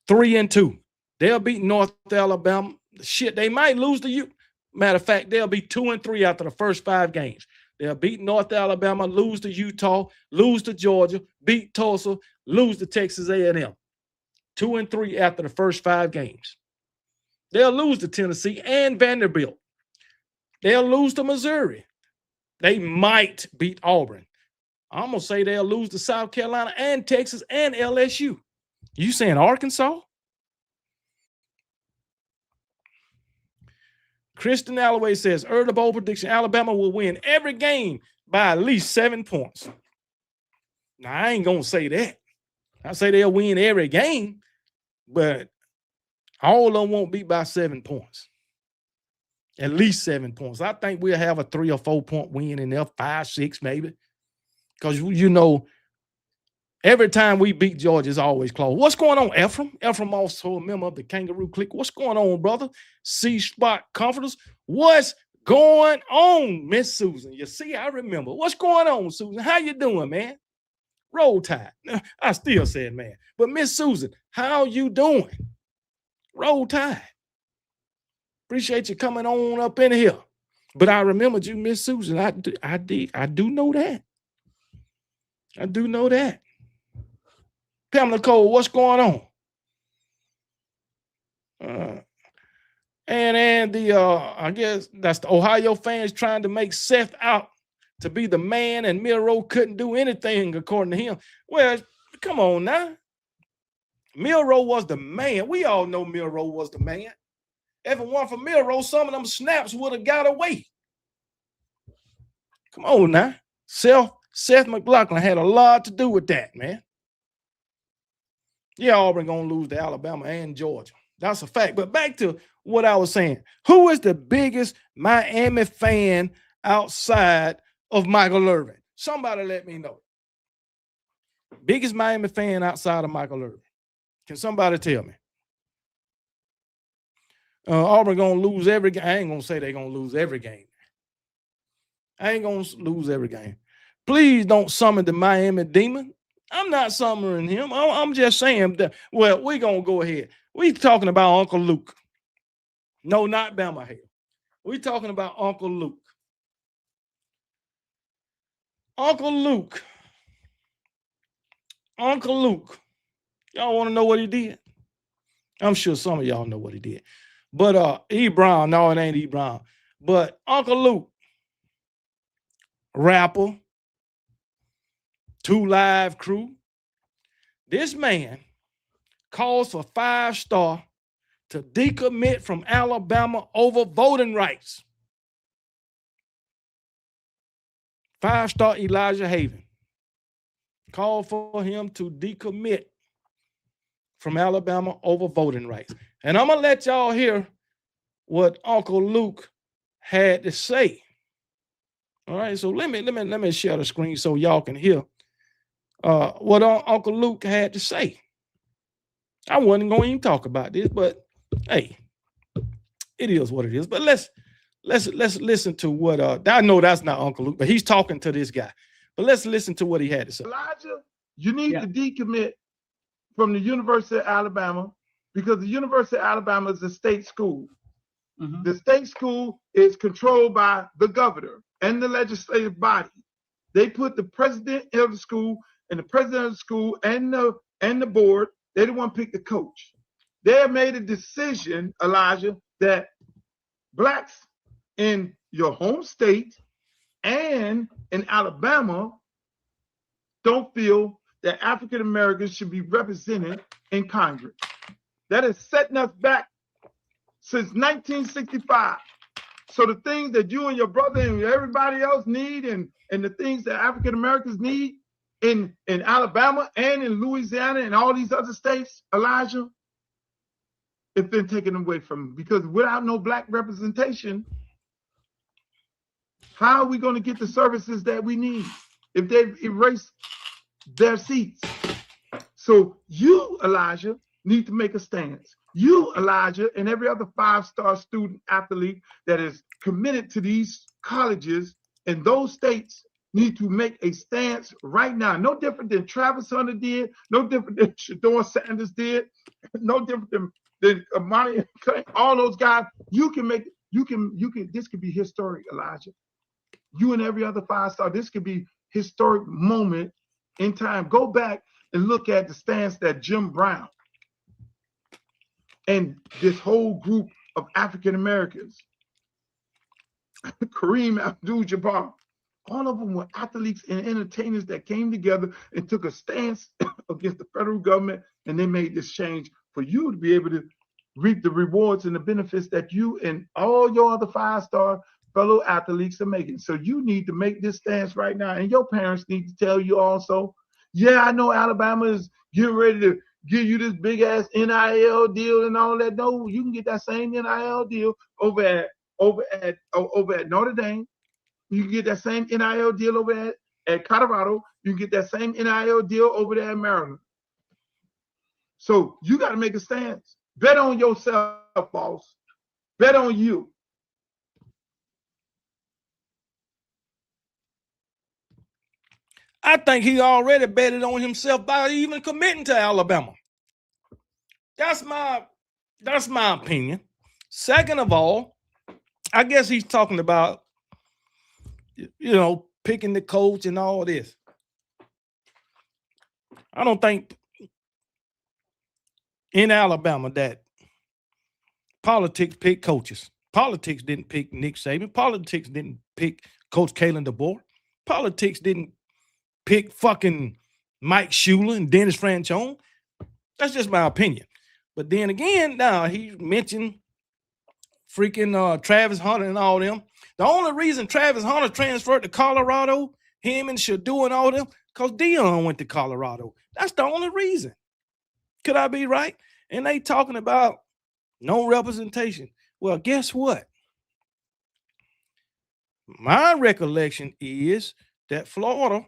3-2. They'll beat North Alabama. Shit, they might lose to you. Matter of fact, they'll be 2-3 after the first 5 games. They'll beat North Alabama, lose to Utah, lose to Georgia, beat Tulsa, lose to Texas A&M. 2-3 after the first 5 games. They'll lose to Tennessee and Vanderbilt. They'll lose to Missouri. They might beat Auburn. I'm going to say they'll lose to South Carolina and Texas and LSU. You saying Arkansas? Kristen Alloway says, early bowl prediction, Alabama will win every game by at least 7 points. Now, I ain't going to say that. I say they'll win every game, but all of them won't be by 7 points. At least 7 points. I think we'll have a 3 or 4 point win in there, 5, 6 maybe. Because, you know, every time we beat Georgia, it's always close. What's going on, Ephraim? Ephraim also a member of the Kangaroo Clique. What's going on, brother? C-Spot Comforters. What's going on, Miss Susan? You see, I remember. What's going on, Susan? How you doing, man? Roll Tide. I still said, man. But Miss Susan, how you doing? Roll Tide. Appreciate you coming on up in here. But I remembered you, Miss Susan. I do know that. I do know that. Pamela Cole, what's going on? And the I guess that's the Ohio fans trying to make Seth out to be the man, and Milroe couldn't do anything according to him. Well, come on now. Milroe was the man. We all know Milroe was the man. If it weren't for Milroe, some of them snaps would have got away. Come on now. Seth McLaughlin had a lot to do with that, man. Yeah, Auburn going to lose to Alabama and Georgia. That's a fact. But back to what I was saying. Who is the biggest Miami fan outside of Michael Irvin? Somebody let me know. Biggest Miami fan outside of Michael Irvin. Can somebody tell me? Auburn going to lose every game. I ain't going to say they're going to lose every game. I ain't going to lose every game. Please don't summon the Miami Demon. I'm not summoning him. I'm just saying that, well, we're going to go ahead. We're talking about Uncle Luke. No, not Bama here. We're talking about Uncle Luke. Uncle Luke. Uncle Luke. Y'all want to know what he did? I'm sure some of y'all know what he did. But E. Brown, no, it ain't E. Brown. But Uncle Luke, rapper, 2 Live Crew. This man calls for 5-star to decommit from Alabama over voting rights. 5-star Elijah Haven called for him to decommit from Alabama over voting rights. And I'm going to let y'all hear what Uncle Luke had to say. All right, so let me share the screen so y'all can hear what Uncle Luke had to say. I wasn't going to even talk about this, but hey, it is what it is. But let's listen to what I know that's not Uncle Luke, but he's talking to this guy. But let's listen to what he had to say. Elijah, you need to decommit from the University of Alabama because the University of Alabama is a state school. Mm-hmm. The state school is controlled by the governor and the legislative body. They put the president of the school and the president of the school and the board. They don't want to pick the coach. They have made a decision, Elijah, that blacks in your home state and in Alabama don't feel that African Americans should be represented in Congress. That is setting us back since 1965. So the things that you and your brother and everybody else need and the things that African Americans need in Alabama and in Louisiana and all these other states, Elijah, it's been taken away from them. Because without no black representation, how are we going to get the services that we need if they've erased their seats? So you, Elijah, need to make a stance. You, Elijah, and every other 5-star student athlete that is committed to these colleges in those states need to make a stance right now. No different than Travis Hunter did, no different than Shador Sanders did, no different than Amani, all those guys. You can, this could be historic, Elijah. You and every other 5-star, this could be historic moment in time. Go back and look at the stance that Jim Brown and this whole group of African Americans, Kareem Abdul-Jabbar, all of them were athletes and entertainers that came together and took a stance against the federal government, and they made this change for you to be able to reap the rewards and the benefits that you and all your other 5-star fellow athletes are making. So you need to make this stance right now, and your parents need to tell you also, yeah, I know Alabama is getting ready to give you this big ass NIL deal and all that. No, you can get that same NIL deal over at Notre Dame. You can get that same NIL deal over at Colorado. You can get that same NIL deal over there in Maryland. So you got to make a stance. Bet on yourself, boss. Bet on you. I think he already betted on himself by even committing to Alabama. That's my opinion. Second of all, I guess he's talking about, picking the coach and all this. I don't think in Alabama that politics pick coaches. Politics didn't pick Nick Saban. Politics didn't pick Coach Kalen DeBoer. Politics didn't pick fucking Mike Shula and Dennis Franchone. That's just my opinion. But then again, now he mentioned freaking Travis Hunter and all them. The only reason Travis Hunter transferred to Colorado, him and Shador and all them, because Deion went to Colorado. That's the only reason. Could I be right? And they talking about no representation. Well, guess what? My recollection is that Florida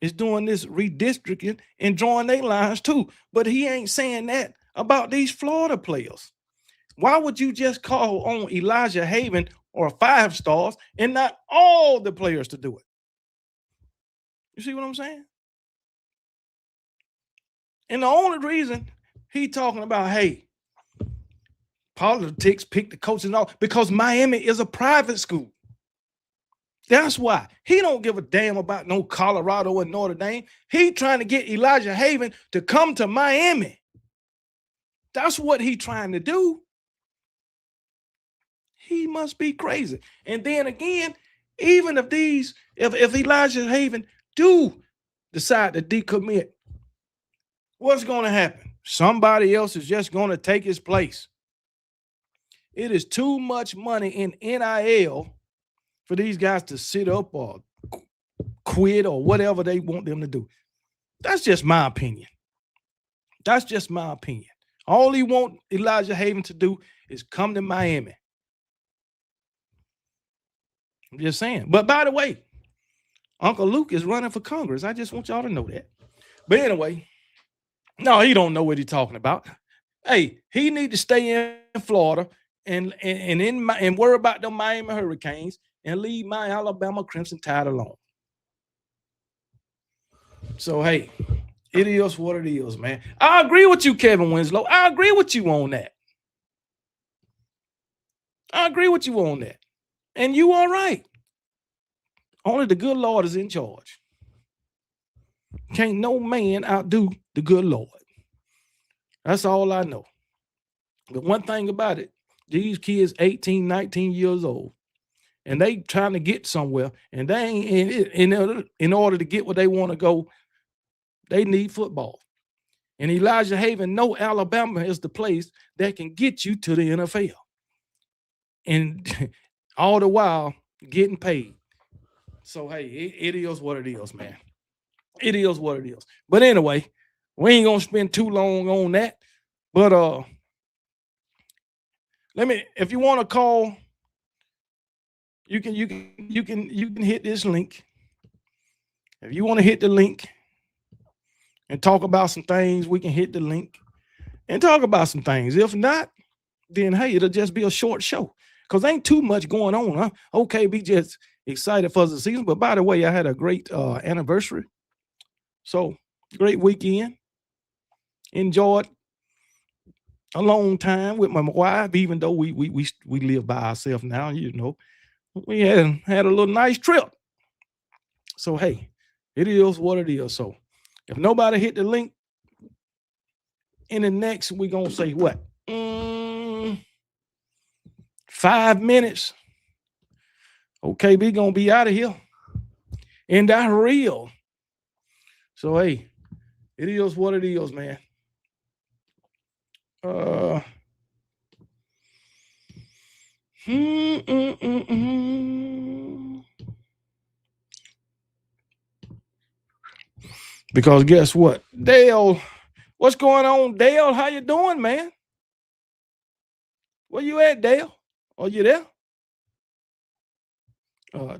is doing this redistricting and drawing their lines too. But he ain't saying that about these Florida players. Why would you just call on Elijah Haven or 5 stars and not all the players to do it? You see what I'm saying? And the only reason he talking about, hey, politics pick the coaches and all, because Miami is a private school. That's why. He don't give a damn about no Colorado and Notre Dame. He trying to get Elijah Haven to come to Miami. That's what he trying to do. He must be crazy. And then again, even if Elijah Haven do decide to decommit, what's going to happen? Somebody else is just going to take his place. It is too much money in NIL for these guys to sit up or quit or whatever they want them to do. That's just my opinion. That's just my opinion. All he want Elijah Haven to do is come to Miami. I'm just saying. But by the way, Uncle Luke is running for Congress. I just want y'all to know that. But anyway, no, he don't know what he's talking about. Hey, he need to stay in Florida and worry about the Miami Hurricanes and leave my Alabama Crimson Tide alone. So, hey, it is what it is, man. I agree with you, Kevin Winslow. I agree with you on that. I agree with you on that. And you are right. Only the good Lord is in charge. Can't no man outdo the good Lord. That's all I know. But one thing about it, these kids 18, 19 years old, and they trying to get somewhere, and they ain't in order to get where they want to go, they need football. And Elijah Haven know Alabama is the place that can get you to the NFL. And all the while getting paid. So, hey, it is what it is, man. It is what it is. But anyway, we ain't going to spend too long on that. But if you want to call, you can hit this link. If you want to hit the link and talk about some things, we can hit the link and talk about some things. If not, then hey, it'll just be a short show because ain't too much going on, huh? Okay, we just excited for the season. But by the way, I had a great anniversary. So great weekend. Enjoyed a long time with my wife, even though we live by ourselves now, We had a little nice trip. So hey, it is what it is. So if nobody hit the link in the next, we're gonna say what? 5 minutes. Okay, we gonna be out of here. And that's real. So hey, it is what it is, man. Because guess what? Dale, what's going on? Dale, how you doing, man? Where you at, Dale? Are you there?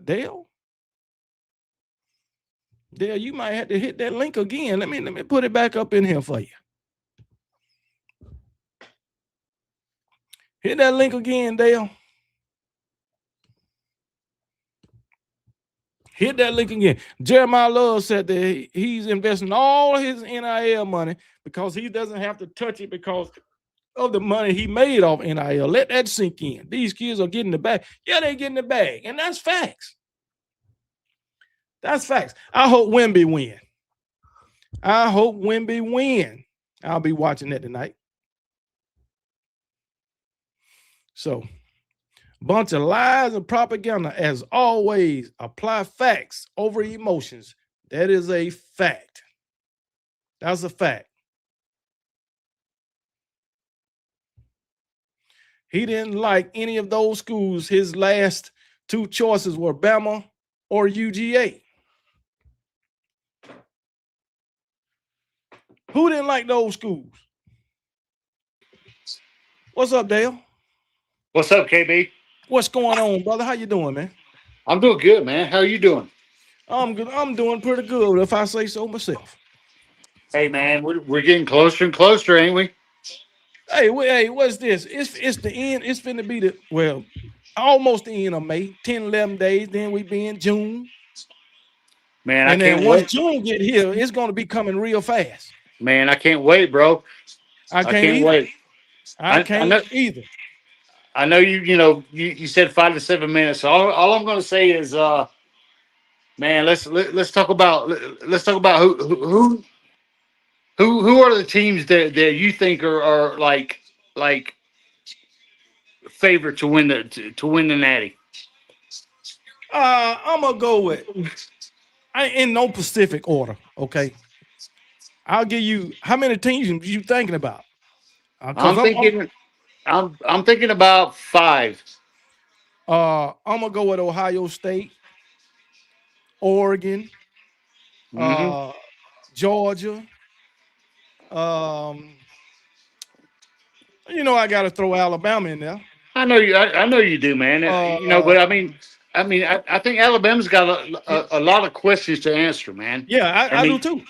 Dale? Dale, you might have to hit that link again. Let me put it back up in here for you. Hit that link again, Dale. Hit that link again. Jeremiah Love said that he's investing all his NIL money because he doesn't have to touch it because of the money he made off NIL. Let that sink in. These kids are getting the bag. Yeah, they're getting the bag, and that's facts. That's facts. I hope Wemby win. I hope Wemby win. I'll be watching that tonight. So, bunch of lies and propaganda. As always, apply facts over emotions. That is a fact. That's a fact. He didn't like any of those schools. His last two choices were Bama or UGA. Who didn't like those schools? What's up, Dale? What's up, KB? What's going on, brother? How you doing, man? I'm doing good, man. How are you doing? I'm good. I'm doing pretty good, if I say so myself. Hey, man, we're getting closer and closer, ain't we? Hey, what's this? It's the end. It's finna be almost the end of May. 10, 11 days. Then we be in June. Man, and then once June get here, it's gonna be coming real fast. Man, I can't wait, bro. I can't wait. I can't either. I know you said 5 to 7 minutes. So all I'm gonna say is man, let's talk about who are the teams that you think are like favorite to win the Natty? I'm gonna go with in no specific order. Okay, I'll give you how many teams you thinking about? I'm thinking about 5. I'm gonna go with Ohio State, Oregon, Georgia. I got to throw Alabama in there. I know you do, man. But I think Alabama's got a lot of questions to answer, man. Yeah, I do too.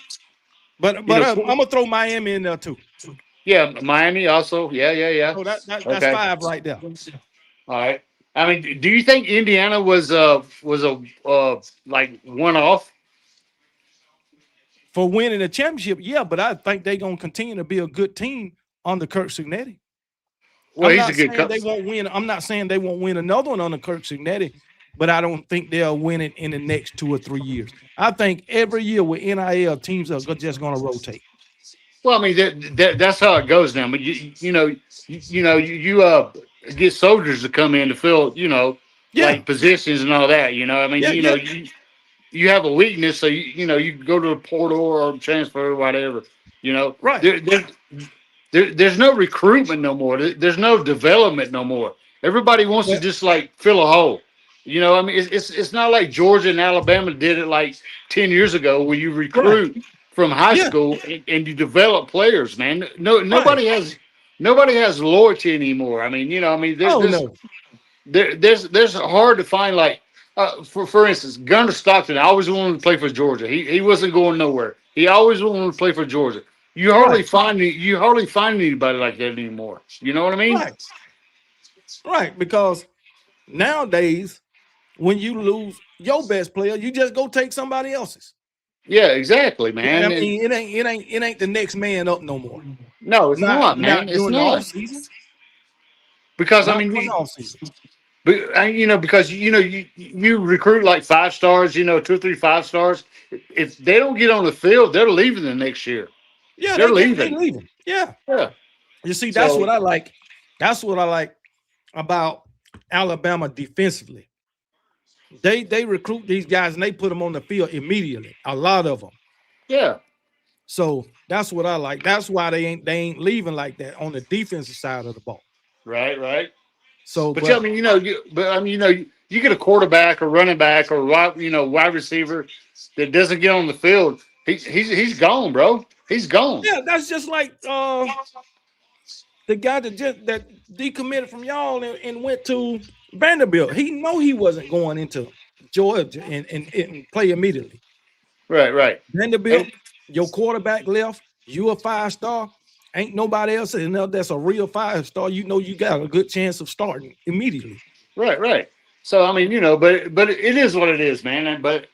But I'm gonna throw Miami in there too. Yeah, Miami also. Yeah. So that's okay. 5 right there. All right. I mean, do you think Indiana was a like one off for winning the championship? Yeah, but I think they're gonna continue to be a good team under Kirk Cignetti. Well, he's a good coach. They won't win. I'm not saying they won't win another one under Kirk Cignetti, but I don't think they'll win it in the next 2 or 3 years. I think every year with NIL, teams are just going to rotate. Well, I mean that's how it goes now. But you get soldiers to come in to fill like positions and all that. I mean you have a weakness, so you go to the portal or transfer or whatever. Right. There's no recruitment no more. There's no development no more. Everybody wants to just like fill a hole. I mean, it's not like Georgia and Alabama did it like 10 years ago, where you recruit from high school and you develop players. Man, nobody has loyalty anymore. I mean, there's hard to find like for instance, Gunnar Stockton always wanted to play for Georgia. He wasn't going nowhere. He always wanted to play for Georgia. You hardly find anybody like that anymore. You know what I mean? Right. Because nowadays when you lose your best player, you just go take somebody else's. Yeah, exactly, I man. mean, it ain't the next man up no more. No, it's not, man. Not It's during the off not. season. Because I Not mean, during the off season. because you recruit like 5 stars, 2 or 3 5 stars. If they don't get on the field, they're leaving the next year. Yeah, They're they leaving. leaving. Yeah. Yeah. You see, that's what So I like. That's what I like about Alabama defensively. They recruit these guys and they put them on the field immediately. A lot of them. yeah, So that's what I like. That's why they ain't leaving like that on the defensive side of the ball. right, right. So, But I but mean, you get a quarterback or running back or wide receiver that doesn't get on the field. He's gone, bro. He's gone. yeah, that's just like the guy that decommitted from y'all and went to Vanderbilt. He know he wasn't going into Georgia and play immediately. Right, right. And Vanderbilt, your quarterback left. You a 5 star. Ain't nobody else in there that's a real 5 star. You know you got a good chance of starting immediately. right, right. So I mean, but it is what it is, man. But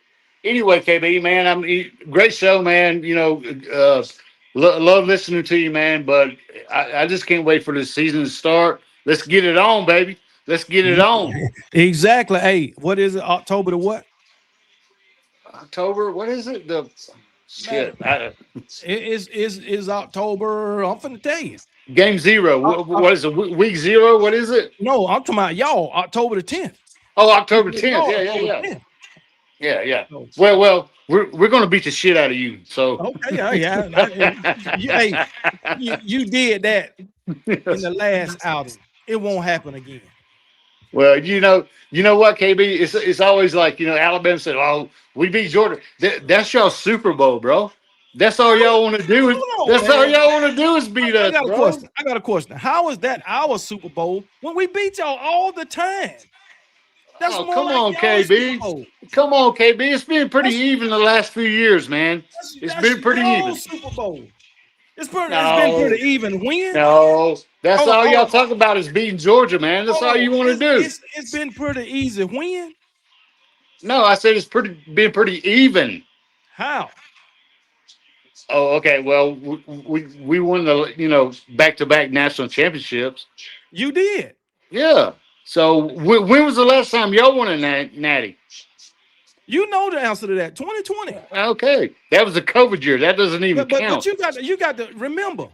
anyway, KB, man, great show, man. Love listening to you, man. But I just can't wait for the season to start. Let's get it on, baby. Let's get it on. Exactly. Hey, what is it? October the what? October. What is it? The Man, shit. is October. I'm finna tell you. Game zero. What is it? Week zero. What is it? No, I'm talking about y'all. October the 10th. Oh, October It's 10th. y'all Yeah, yeah, October yeah. 10th. Yeah. So, Well, we're gonna beat the shit out of you. So okay, yeah. Hey, you did that in the last outing. It won't happen again. well, you know what, KB? It's always like Alabama said, "Oh, we beat Georgia." That's y'all Super Bowl, bro. That's all y'all want to do. Hold on, That's all man. y'all want to do is beat I us, got a bro. question. How is that our Super Bowl when we beat y'all all the time? That's Oh, more come like on, y'all Super KB. Bowl. Come on, KB. It's been pretty That's even the last few years, man. It's that's been pretty y'all even. Super Bowl. It's been No, pretty even. When? no. That's Hold on, all hold y'all on, talk about is beating Georgia, man. That's hold all on. you want to It's do. it's it's been pretty easy. When? No, I said it's been pretty even. How? Oh, okay. Well, we won the back to back national championships. You did. Yeah. So when was the last time y'all won a natty? You know the answer to that. 2020. Okay, that was the COVID year. That doesn't even But count. you got to remember.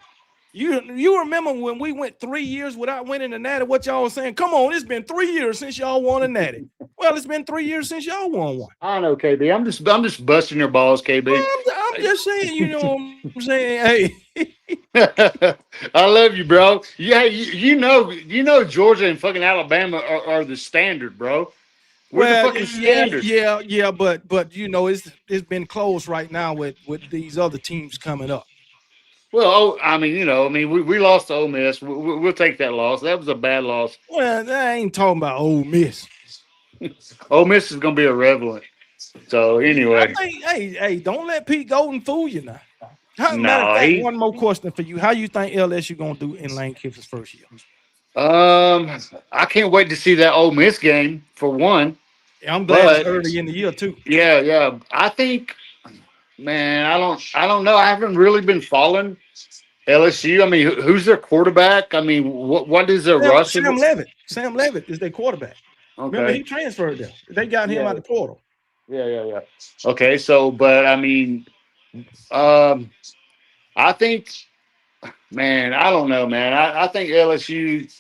You remember when we went 3 years without winning a natty? What y'all was saying? Come on, it's been 3 years since y'all won a natty. Well, it's been 3 years since y'all won one. I know, KB. I'm just busting your balls, Well, KB. I'm just saying. You know what I'm saying? Hey, I love you, bro. Yeah, you know Georgia and fucking Alabama are the standard, bro. We're the well, fucking yeah, standard. yeah, but it's been close right now with these other teams coming up. Well, we lost to Ole Miss. We'll take that loss. That was a bad loss. Well, I ain't talking about Ole Miss. Ole Miss is gonna be irrelevant. So I anyway, think, hey, don't let Pete Golden fool you now. Matter of no, fact, one more question for you. How you think LSU gonna do in Lane Kiffin's first year? um, I can't wait to see that Ole Miss game for one. I'm glad it's But early in the year too. yeah, I think, man, I don't know. I haven't really been following LSU. I mean, who's their quarterback? I mean, what is their roster? Sam Levitt. Sam Levitt is their quarterback. Remember, he Okay, transferred there. They got him yeah, out the portal. yeah. Okay, so but I mean, um, I think, man, I don't know, man. I think LSU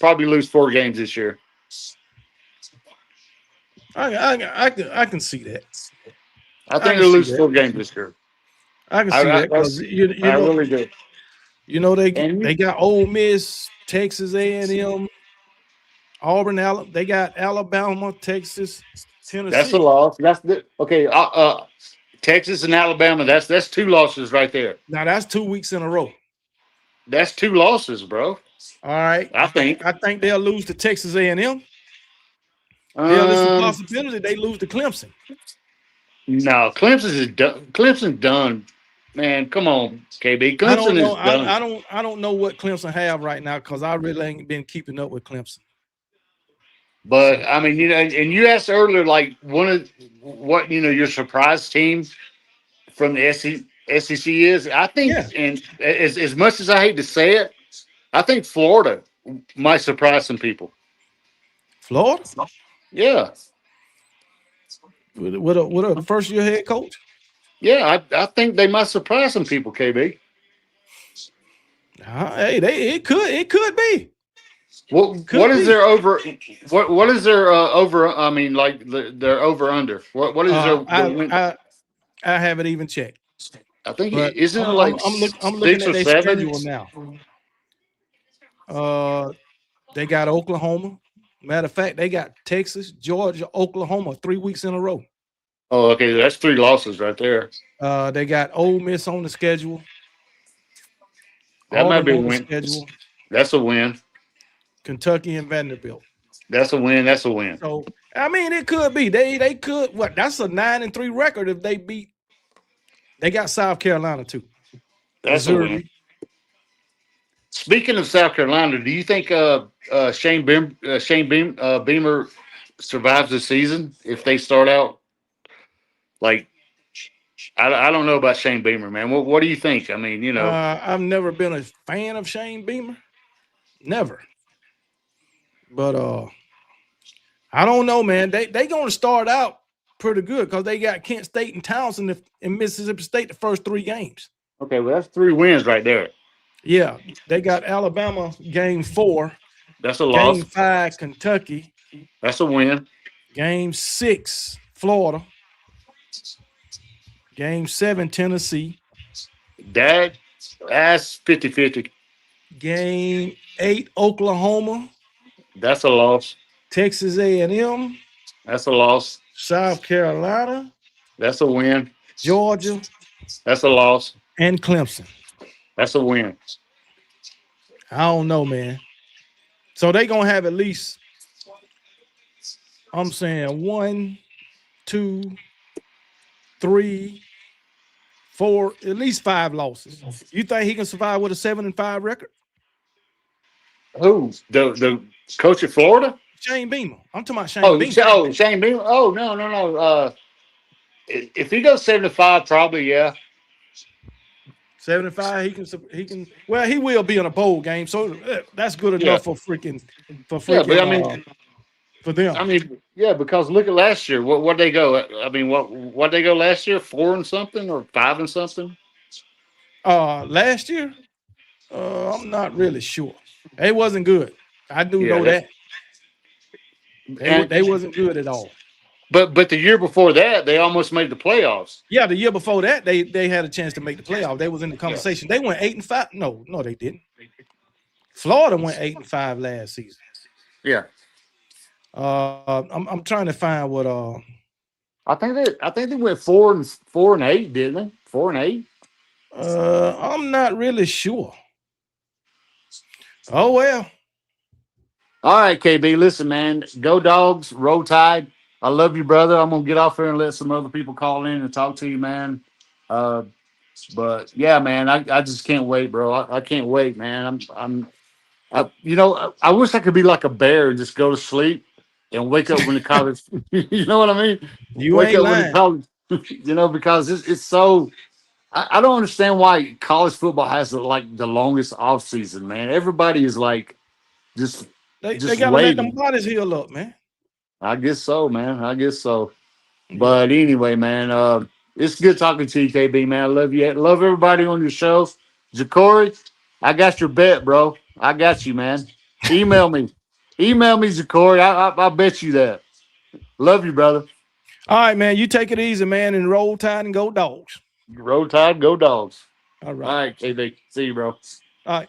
probably lose 4 games this year. I can see that. I I think can they'll see lose that. 4 games this year. I can I, see I that because that's you I know really do. they And got Ole Miss, Texas A&M, Auburn, Alabama. They got Alabama, Texas, that's a Tennessee. loss. That's the okay. Texas and Alabama. That's 2 losses right there. Now that's 2 weeks in a row. That's 2 losses, bro. All right. I think. I think they'll lose to Texas A&M. Hell, it's a Um, possibility they lose to Clemson. no, Clemson is done. Clemson done. Man, come on, KB. I Clemson don't know. is done. I don't know what Clemson have right now because I really ain't been keeping up with Clemson. But So I mean, and you asked earlier, like one of what your surprise team from the SEC is. I think, yeah, and as much as I hate to say it, I think Florida might surprise some people. Florida Yeah, with a first year head coach. yeah, I think they might surprise some people. KB, Hey, it could be. It what could is be. their over? What is their over? I mean, like their over under. What is Uh, their the I win? I I haven't even checked, I think but isn't it I'm like I'm I'm look I'm looking 6 at or their 7? schedule now. Uh, they got Oklahoma. Matter of fact, they got Texas, Georgia, Oklahoma 3 weeks in a row. Oh, okay, that's 3 losses right there. They got Ole Miss on the schedule, That might Auburn be a on the win. schedule, That's a win. Kentucky and Vanderbilt. That's a win. That's a win. So I mean, it could be they could what? That's a 9-3 record if they beat. They got South Carolina too, That's a win. Missouri. Speaking of South Carolina, do you think Beamer survives the season if they start out like I don't know about Shane Beamer, man. What do you think? I mean, I've never been a fan of Shane Beamer, never. But I don't know, man. They gonna start out pretty good because they got Kent State and Townsend in Mississippi State the first 3 games. okay, well that's 3 wins right there. Yeah, they got Alabama game 4, That's a loss. game 5 Kentucky, That's a win. game 6 Florida, game 7 Tennessee, That that's 50-50. game 8 Oklahoma, That's a loss. Texas A&M, That's a loss. South Carolina, That's a win. Georgia, That's a loss. and Clemson. That's a win. I don't know, man. So they gonna have at least, I'm saying, 1, 2, 3, 4, at least 5 losses. You think he can survive with a 7-5 record? Who? The coach at Florida? Shane Beamer. I'm talking about Shane Oh, Beamer. Shane Beamer. Oh no. If he goes 7-5, probably yeah. 7-5, he can. Well, he will be in a bowl game, so that's good Yeah, enough for freaking for yeah. But freaking for them. I mean, yeah. Because look at last year. What they go? I mean, what they go last year? 4 and something or 5 and something. Last year, I'm not really sure. It wasn't good. I do Yeah, know that and they wasn't good at all. but the year before that, they almost made the playoffs. Yeah, the year before that, they had a chance to make the playoff. They was in the Yeah, conversation. They went 8-5. No, they didn't. Florida went 8-5 last season. yeah. I'm trying to find what I think they went 4-8, didn't they? 4-8. I'm not really sure. Oh well. All right, KB. Listen, man. Go dogs. Roll Tide. I love you, brother. I'm gonna get off here and let some other people call in and talk to you, man. Uh, but yeah, man, I just can't wait, bro. I can't wait, man. I wish I could be like a bear and just go to sleep and wake up when the college. You know what I mean? You Wake ain't up when the lying. college. Because it's so. I don't understand why college football has the longest off season, man. Everybody is like just They just gotta let them waiting. bodies heal up, man. I guess so, man. I guess so. But anyway, man, it's good talking to you, KB, man. I love you. Love everybody on your show. Jacory, I got your bet, bro. I got you, man. Email me. Email me, Jacory. I bet you that. Love you, brother. All right, man. You take it easy, man, and roll tide and go dogs. Roll Tide, go dogs. All All right. right, KB. See you, bro. All right.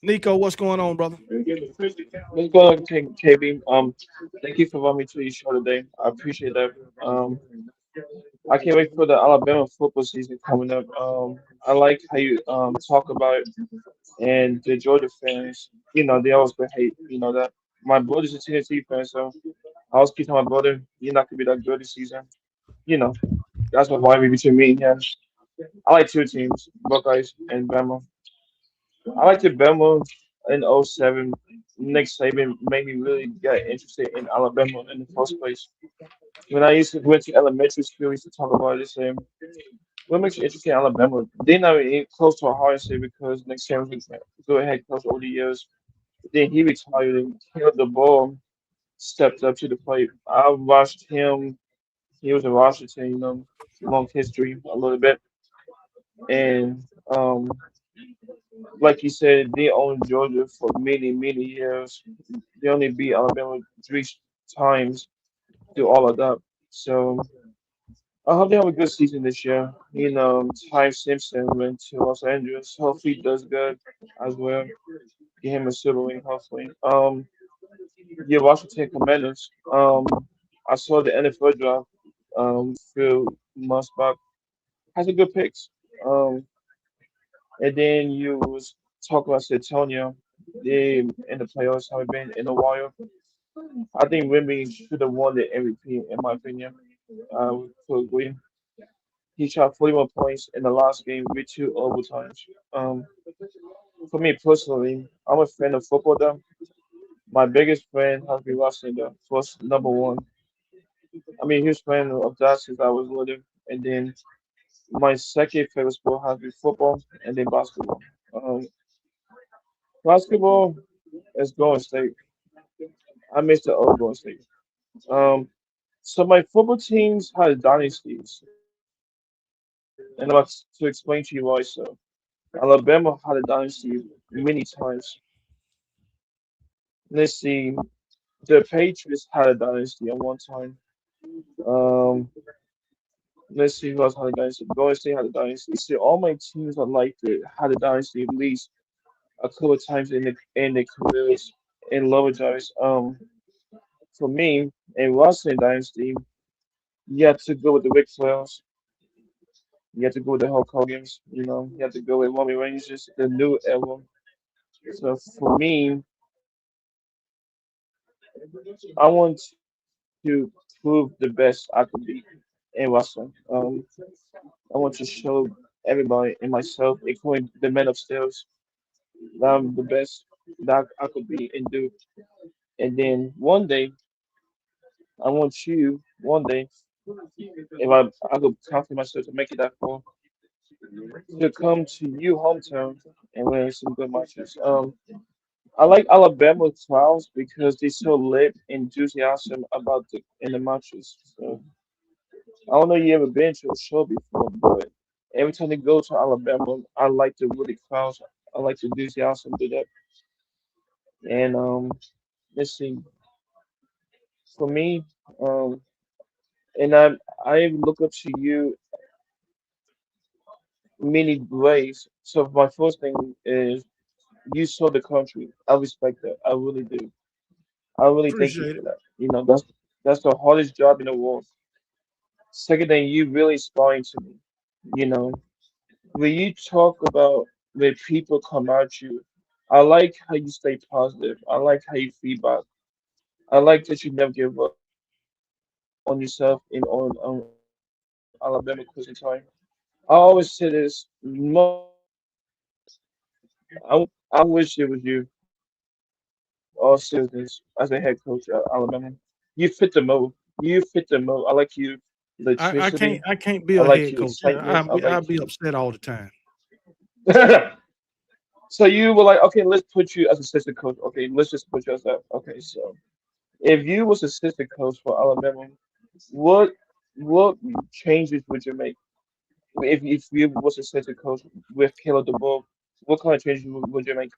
Nico, what's going on, brother? Let's go on, KB. Thank you for inviting me to your show today. I appreciate that. I can't wait for the Alabama football season coming up. I like how you talk about it, and the Georgia fans. They always been hate. That my brother's a Tennessee fan, so I always keep telling my brother, "You're not gonna be that good this season." You know, that's what rivalry between me and him. I like two teams, Buckeyes and Bama. I like the Bama in '07. Nick Saban made me really get interested in Alabama in the first place. When I used to went to elementary school, we used to talk about this. What makes you interested in Alabama? They're not even close to Ohio State because Nick Saban was a good head coach over the years. Then he retired and killed the ball, stepped up to the plate. I watched him. He was in Washington, long history a little bit. And like you said, they owned Georgia for many, many years. They only beat Alabama three times through all of that. So I hope they have a good season this year. Ty Simpson went to Los Angeles. Hopefully he does good as well. Get him a silver ring, hopefully. Yeah, Washington Commanders. I saw the NFL draft few months back. Has a good picks. And then you was talking about San Antonio. They in the playoffs haven't been in a while. I think Wimby should have won the MVP in my opinion. Could agree. He shot 41 points in the last game with two overtimes. Um, for me personally, I'm a fan of football though. My biggest fan has been wrestling though. First number one. I mean, huge fan of that since I was little. And then my second favorite sport has been football and then basketball. Um, Basketball is Golden State. I miss the old Golden State. Um, so my football teams had dynasties, and I'm about to explain to you why. So Alabama had a dynasty many times. Let's see, the Patriots had a dynasty at one time. Um, let's see who else had a dynasty. Golden State had a dynasty. See, all my teams I liked it had a dynasty at least a couple of times in their careers in lower dives. For me, in Wrestling Dynasty, you have to go with the Ric Flairs. You have to go with the Hulk Hogan's. You have to go with Roman Reigns, just the new era. So for me, I want to prove the best I could be in wrestling. I want to show everybody and myself, including the men upstairs, that I'm the best that I could be and do. And then one day, I want you, one day, if I could confident myself to make it that far, to come to you hometown and win some good matches. I like Alabama crowds because they so lit and enthusiasm about the matches. So I don't know you ever been to a show before, but every time they go to Alabama, I like the really crowds. I like the enthusiasm to that. And let's see, for me, um, and I look up to you many ways. So my first thing is you saw the country. I respect that. I really do. I really thank you Appreciate for it. that. That's the hardest job in the world. Second thing, you really inspiring to me. You know, when you talk about when people come at you, I like how you stay positive. I like how you feedback. I like that you never give up on yourself in on Alabama closing time. I always say this. Most people say this. I wish it was you. All seriousness, as a head coach at Alabama, you fit the mold. You fit the mold. I like you electricity. I can't be I a like head you coach. excitement. I I'll like be you. upset all the time. So you were like, okay, let's put you as assistant coach. Okay, let's just put you as that. Okay, so if you was assistant coach for Alabama, what what changes would you make? If you was assistant coach with Caleb DeBoer, what kind of changes would you make?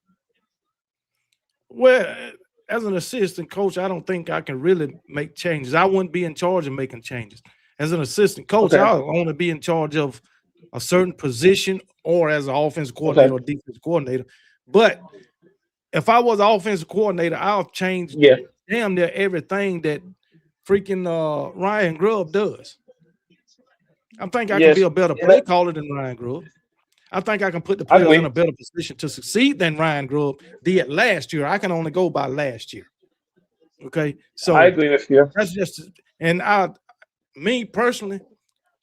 Well, as an assistant coach, I don't think I can really make changes. I wouldn't be in charge of making changes. As an assistant coach, Okay, I'll only be in charge of a certain position or as an offensive okay, coordinator or defensive coordinator. But if I was an offensive coordinator, I'll change yeah, damn near everything that freaking Ryan Grubb does. I think I can be yes, a better and play caller than Ryan Grubb. I think I can put the I players in a agree. better position to succeed than Ryan Grubb did last year. I can only go by last year. Okay. I So agree with you. that's just, and me personally,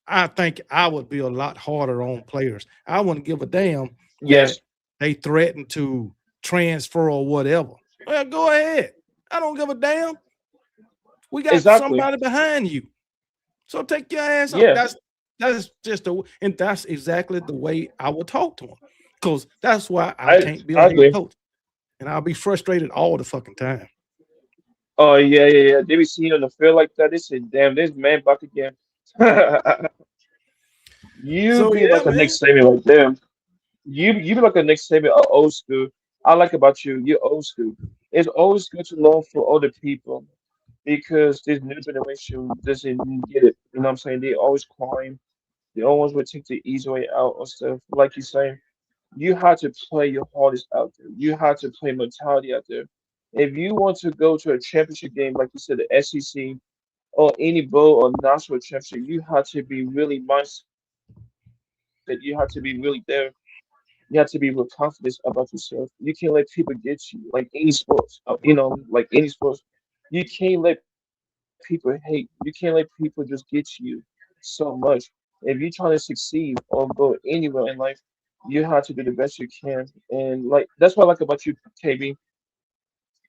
I think I would be a lot harder on players. I wouldn't give a damn that Yes, they threaten to transfer or whatever. Well, go ahead. I don't give a damn. We got Exactly. somebody behind you. So take your ass on. Yeah. That's just and that's exactly the way I would talk to him. Because that's why I I can't be a I head agree. coach. And I'll be frustrated all the fucking time. Oh yeah. They be seeing on the field like that. They say, "Damn, this man back again." You So be yeah, like a Nick man. Saban like them. You be like a Nick Saban, old school. I like about you. You're old school. It's always good to learn from other people because this new generation doesn't get it. You know what I'm saying? They always climb. They always would take the easy way out or stuff. Like you saying, you had to play your hardest out there. You had to play mentality out there. If you want to go to a championship game, like you said, the SEC or any bowl or national championship, you had to be really mindset. You had to be really there. You have to be with confidence about yourself. You can't let people get you like any sports. Like any sports. You can't let people hate. You can't let people just get you so much. If you're trying to succeed or go anywhere in life, you have to do the best you can. And like that's what I like about you, KB.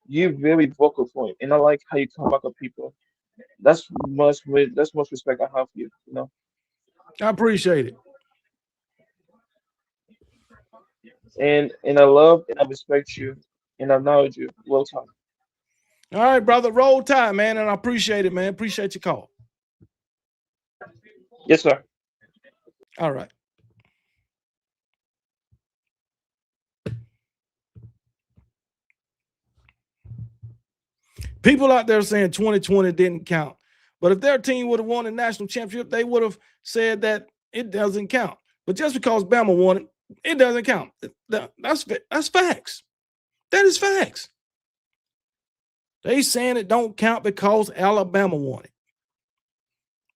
You're very vocal point, and I like how you come back at people. That's much respect I have for you. You know. I appreciate it. And I love and I respect you and I acknowledge you. Well time. All right, brother. Roll tide, man. And I appreciate it, man. Appreciate your call. Yes, sir. All right. People out there saying 2020 didn't count. But if their team would have won the national championship, they would have said that it doesn't count. But just because Bama won it, it doesn't count. That's facts. That is facts. They saying it don't count because Alabama won it.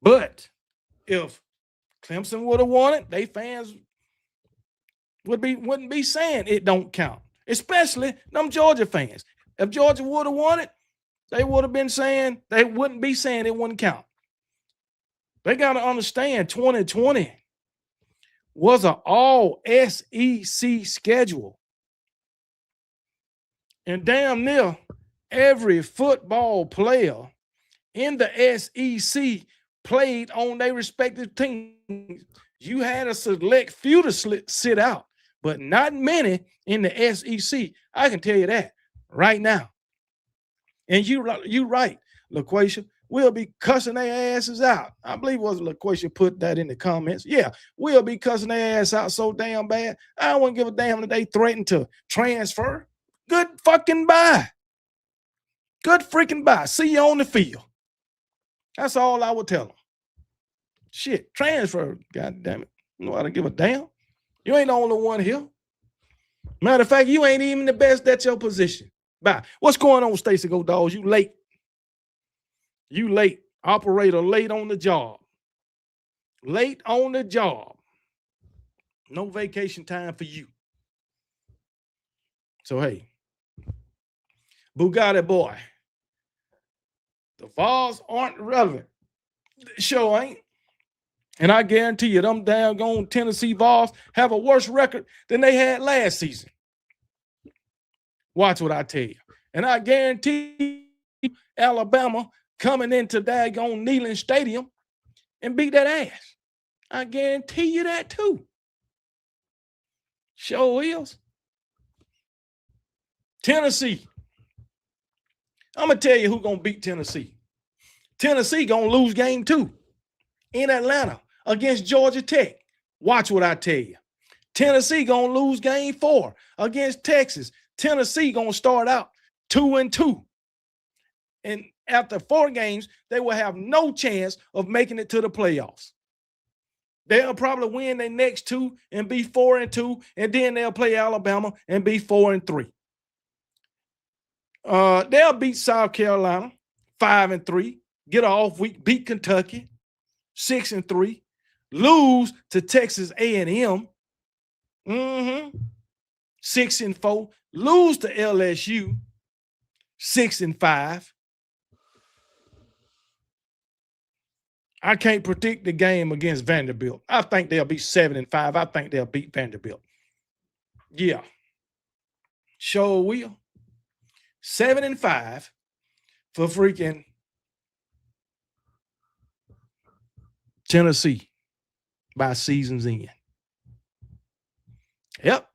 But if Clemson would have won it, they fans wouldn't be saying it don't count. Especially them Georgia fans. If Georgia would have won it, they would have been saying they wouldn't be saying it wouldn't count. They got to understand 2020 was an all SEC schedule. And damn near every football player in the SEC played on their respective teams. You had a select few to sit out, but not many in the SEC. I can tell you that right now. And you right, LaQuisha. We'll be cussing their asses out. I believe it was LaQuisha put that in the comments. Yeah, we'll be cussing their ass out so damn bad. I don't want to give a damn that they threatened to transfer. Good fucking bye. Good freaking bye. See you on the field. That's all I would tell them. Shit, transfer. God damn it. You know how to give a damn. You ain't the only one here. Matter of fact, you ain't even the best at your position. Bye. What's going on, Stacey Go Dogs? You late. You late. Operator late on the job. Late on the job. No vacation time for you. So, hey, Bugatti boy, the Vols aren't relevant. Sure ain't. And I guarantee you, them doggone Tennessee Vols have a worse record than they had last season. Watch what I tell you. And I guarantee Alabama coming into daggone Neyland Stadium and beat that ass. I guarantee you that too. Sure is. Tennessee. I'm going to tell you who's going to beat Tennessee. Tennessee going to lose game 2 in Atlanta against Georgia Tech. Watch what I tell you. Tennessee going to lose game 4 against Texas. Tennessee going to start out 2-2. And after 4 games, they will have no chance of making it to the playoffs. They'll probably win their next 2 and be 4-2, and then they'll play Alabama and be 4-3. They'll beat South Carolina 5-3, get an off week, beat Kentucky 6-3, lose to Texas A&M 6-4, lose to LSU 6-5. I can't predict the game against Vanderbilt. I think they'll be 7-5. I think they'll beat Vanderbilt. Yeah. Sure will. 7-5 for freaking Tennessee by season's end. Yep.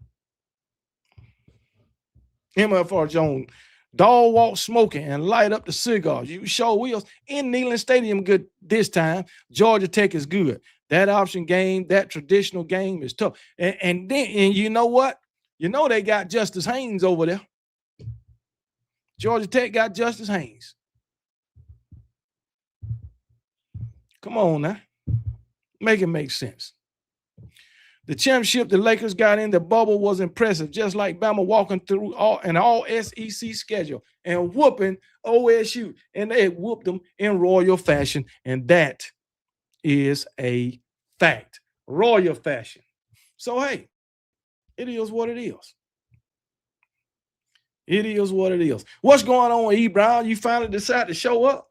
MFR Jones, dog walk smoking and light up the cigars. You sure will. In Neyland Stadium, good this time. Georgia Tech is good. That option game, that traditional game is tough. And you know what? You know they got Justice Haynes over there. Georgia Tech got Justice Haynes. Come on now. Make it make sense. The championship the Lakers got in the bubble was impressive, just like Bama walking through an all SEC schedule and whooping OSU. And they whooped them in royal fashion. And that is a fact. Royal fashion. So, hey, it is what it is. It is what it is. What's going on, E. Brown? You finally decided to show up?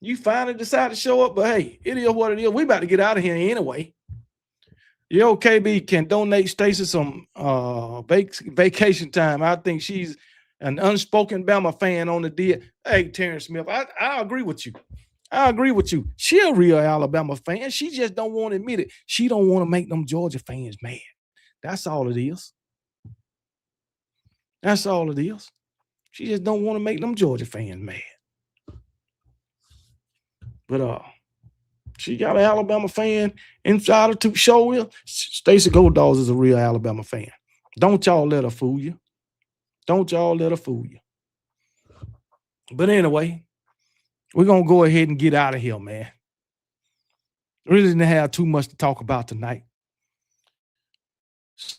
But hey, it is what it is. We about to get out of here anyway. Yo, KB can donate Stacey some vacation time. I think she's an unspoken Bama fan on the deal. Hey, Terrence Smith, I agree with you. She a real Alabama fan. She just don't want to admit it. She don't want to make them Georgia fans mad. That's all it is. She just don't want to make them Georgia fans mad. But she got an Alabama fan inside her to show will. Stacey Gold Dogs is a real Alabama fan. Don't y'all let her fool you. But anyway, we're going to go ahead and get out of here, man. Really didn't have too much to talk about tonight.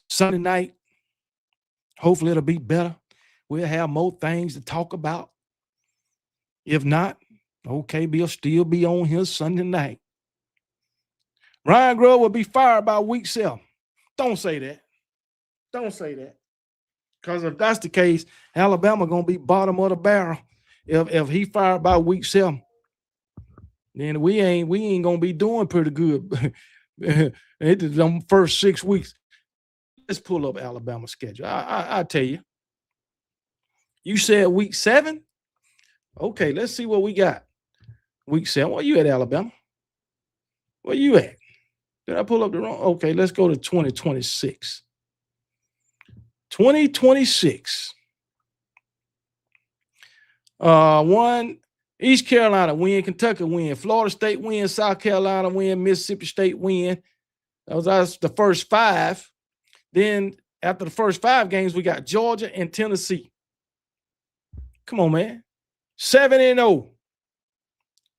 Sunday night, hopefully it'll be better. We'll have more things to talk about. If not, okay, we'll still be on here Sunday night. Ryan Grove will be fired by week 7. Don't say that. Because if that's the case, Alabama going to be bottom of the barrel. If he fired by week 7, then we ain't going to be doing pretty good. It's the first 6 weeks. Let's pull up Alabama's schedule. I tell you. You said week 7? Okay, let's see what we got. Week 7. Where you at, Alabama? Where you at? Did I pull up the wrong? Okay, let's go to 2026. 2026. One, East Carolina win, Kentucky win, Florida State win, South Carolina win, Mississippi State win. That's the first 5. Then after the first 5 games, we got Georgia and Tennessee. Come on, man. 7-0.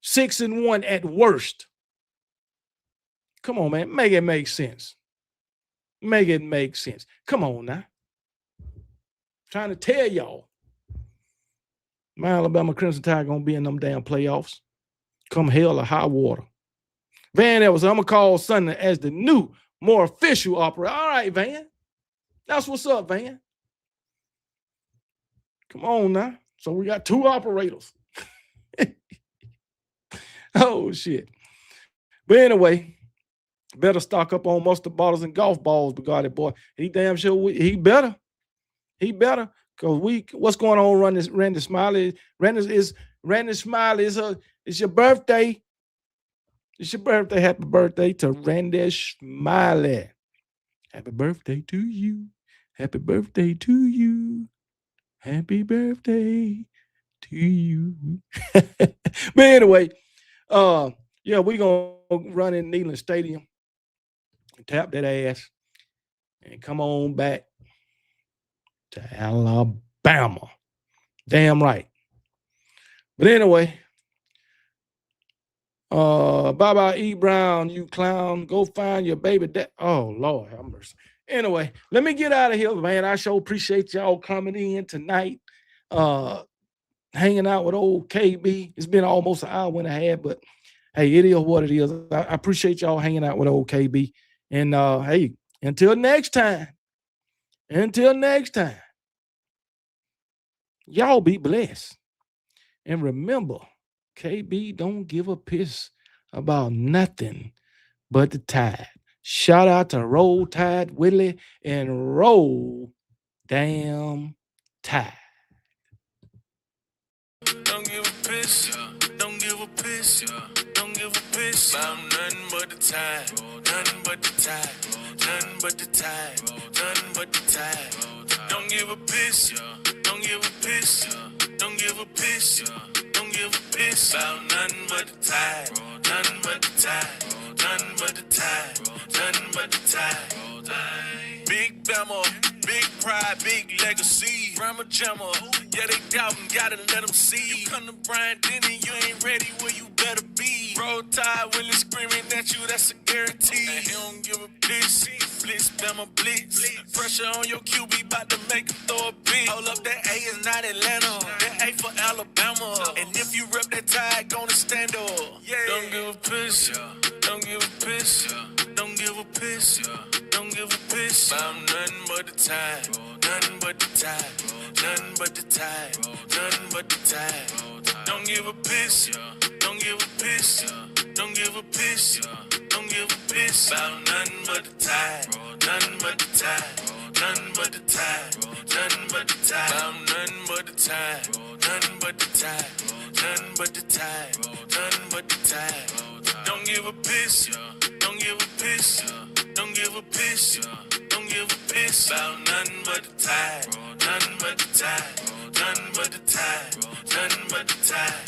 6-1 at worst. Come on, man. Make it make sense. Come on now. Trying to tell y'all. My Alabama Crimson Tide gonna be in them damn playoffs. Come hell or high water. Van Evers, I'm gonna call Sunday as the new, more official operator. All right, Van. That's what's up, Van. Come on now. So we got 2 operators. Oh, shit. But anyway, better stock up on mustard bottles and golf balls, Bugatti boy. He damn sure he better. Because what's going on, Randy Smiley? Randy Smiley it's your birthday. It's your birthday. Happy birthday to Randy Smiley. Happy birthday to you. Happy birthday to you. Happy birthday to you. But anyway, yeah, we're going to run in Neyland Stadium and tap that ass and come on back to Alabama. Damn right. But anyway, bye-bye, E. Brown, you clown. Go find your baby dad. Oh, Lord have mercy. Anyway, let me get out of here, man. I sure appreciate y'all coming in tonight, hanging out with old KB. It's been almost an hour and a half, but hey, it is what it is. I appreciate y'all hanging out with old KB. And hey, until next time, y'all be blessed. And remember, KB don't give a piss about nothing but the Tide. Shout out to Roll Tide Willie and Roll damn tide. Don't give a piss, don't give a piss, don't give a piss about nothing but the tide, nothing but the tide, nothing but the tide, nothing but the tide. Don't give a piss, don't give a piss, don't give a piss, don't give a piss about nothing but the tide, nothing but the tide, nothing but the tide, nothing but the tide. Big Bama, big pride, big legacy. Rama Jamma, yeah, they doubting, gotta let them see. You come to Brian Denny, you ain't ready, well, you better be. Roll Tide, Willie screaming at you, that's a guarantee. And he don't give a piss, blitz, Bama, blitz. Pressure on your QB, bout to make him throw a beat. Hold up, that A is not Atlanta, that A for Alabama. And if you rep that Tide, gonna stand up. Yeah. Don't give a piss, don't give a piss, don't give a piss, don't give a piss about nothing but the tide, nothing but the tide, nothing but the tide, nothing but the tide. Don't give a piss, don't give a piss, don't give a piss, don't give a piss about nothing but the tide, nothing but the tide, nothing but the tide, nothing but the tide, about nothing but the tide, nothing but the tide, nothing but the tide, nothing but the tide. Don't give a piss, don't give a piss, don't give a piss, don't give a piss about nothing but the tide, nothing but the tide, nothing but the tide, nothing but the tide.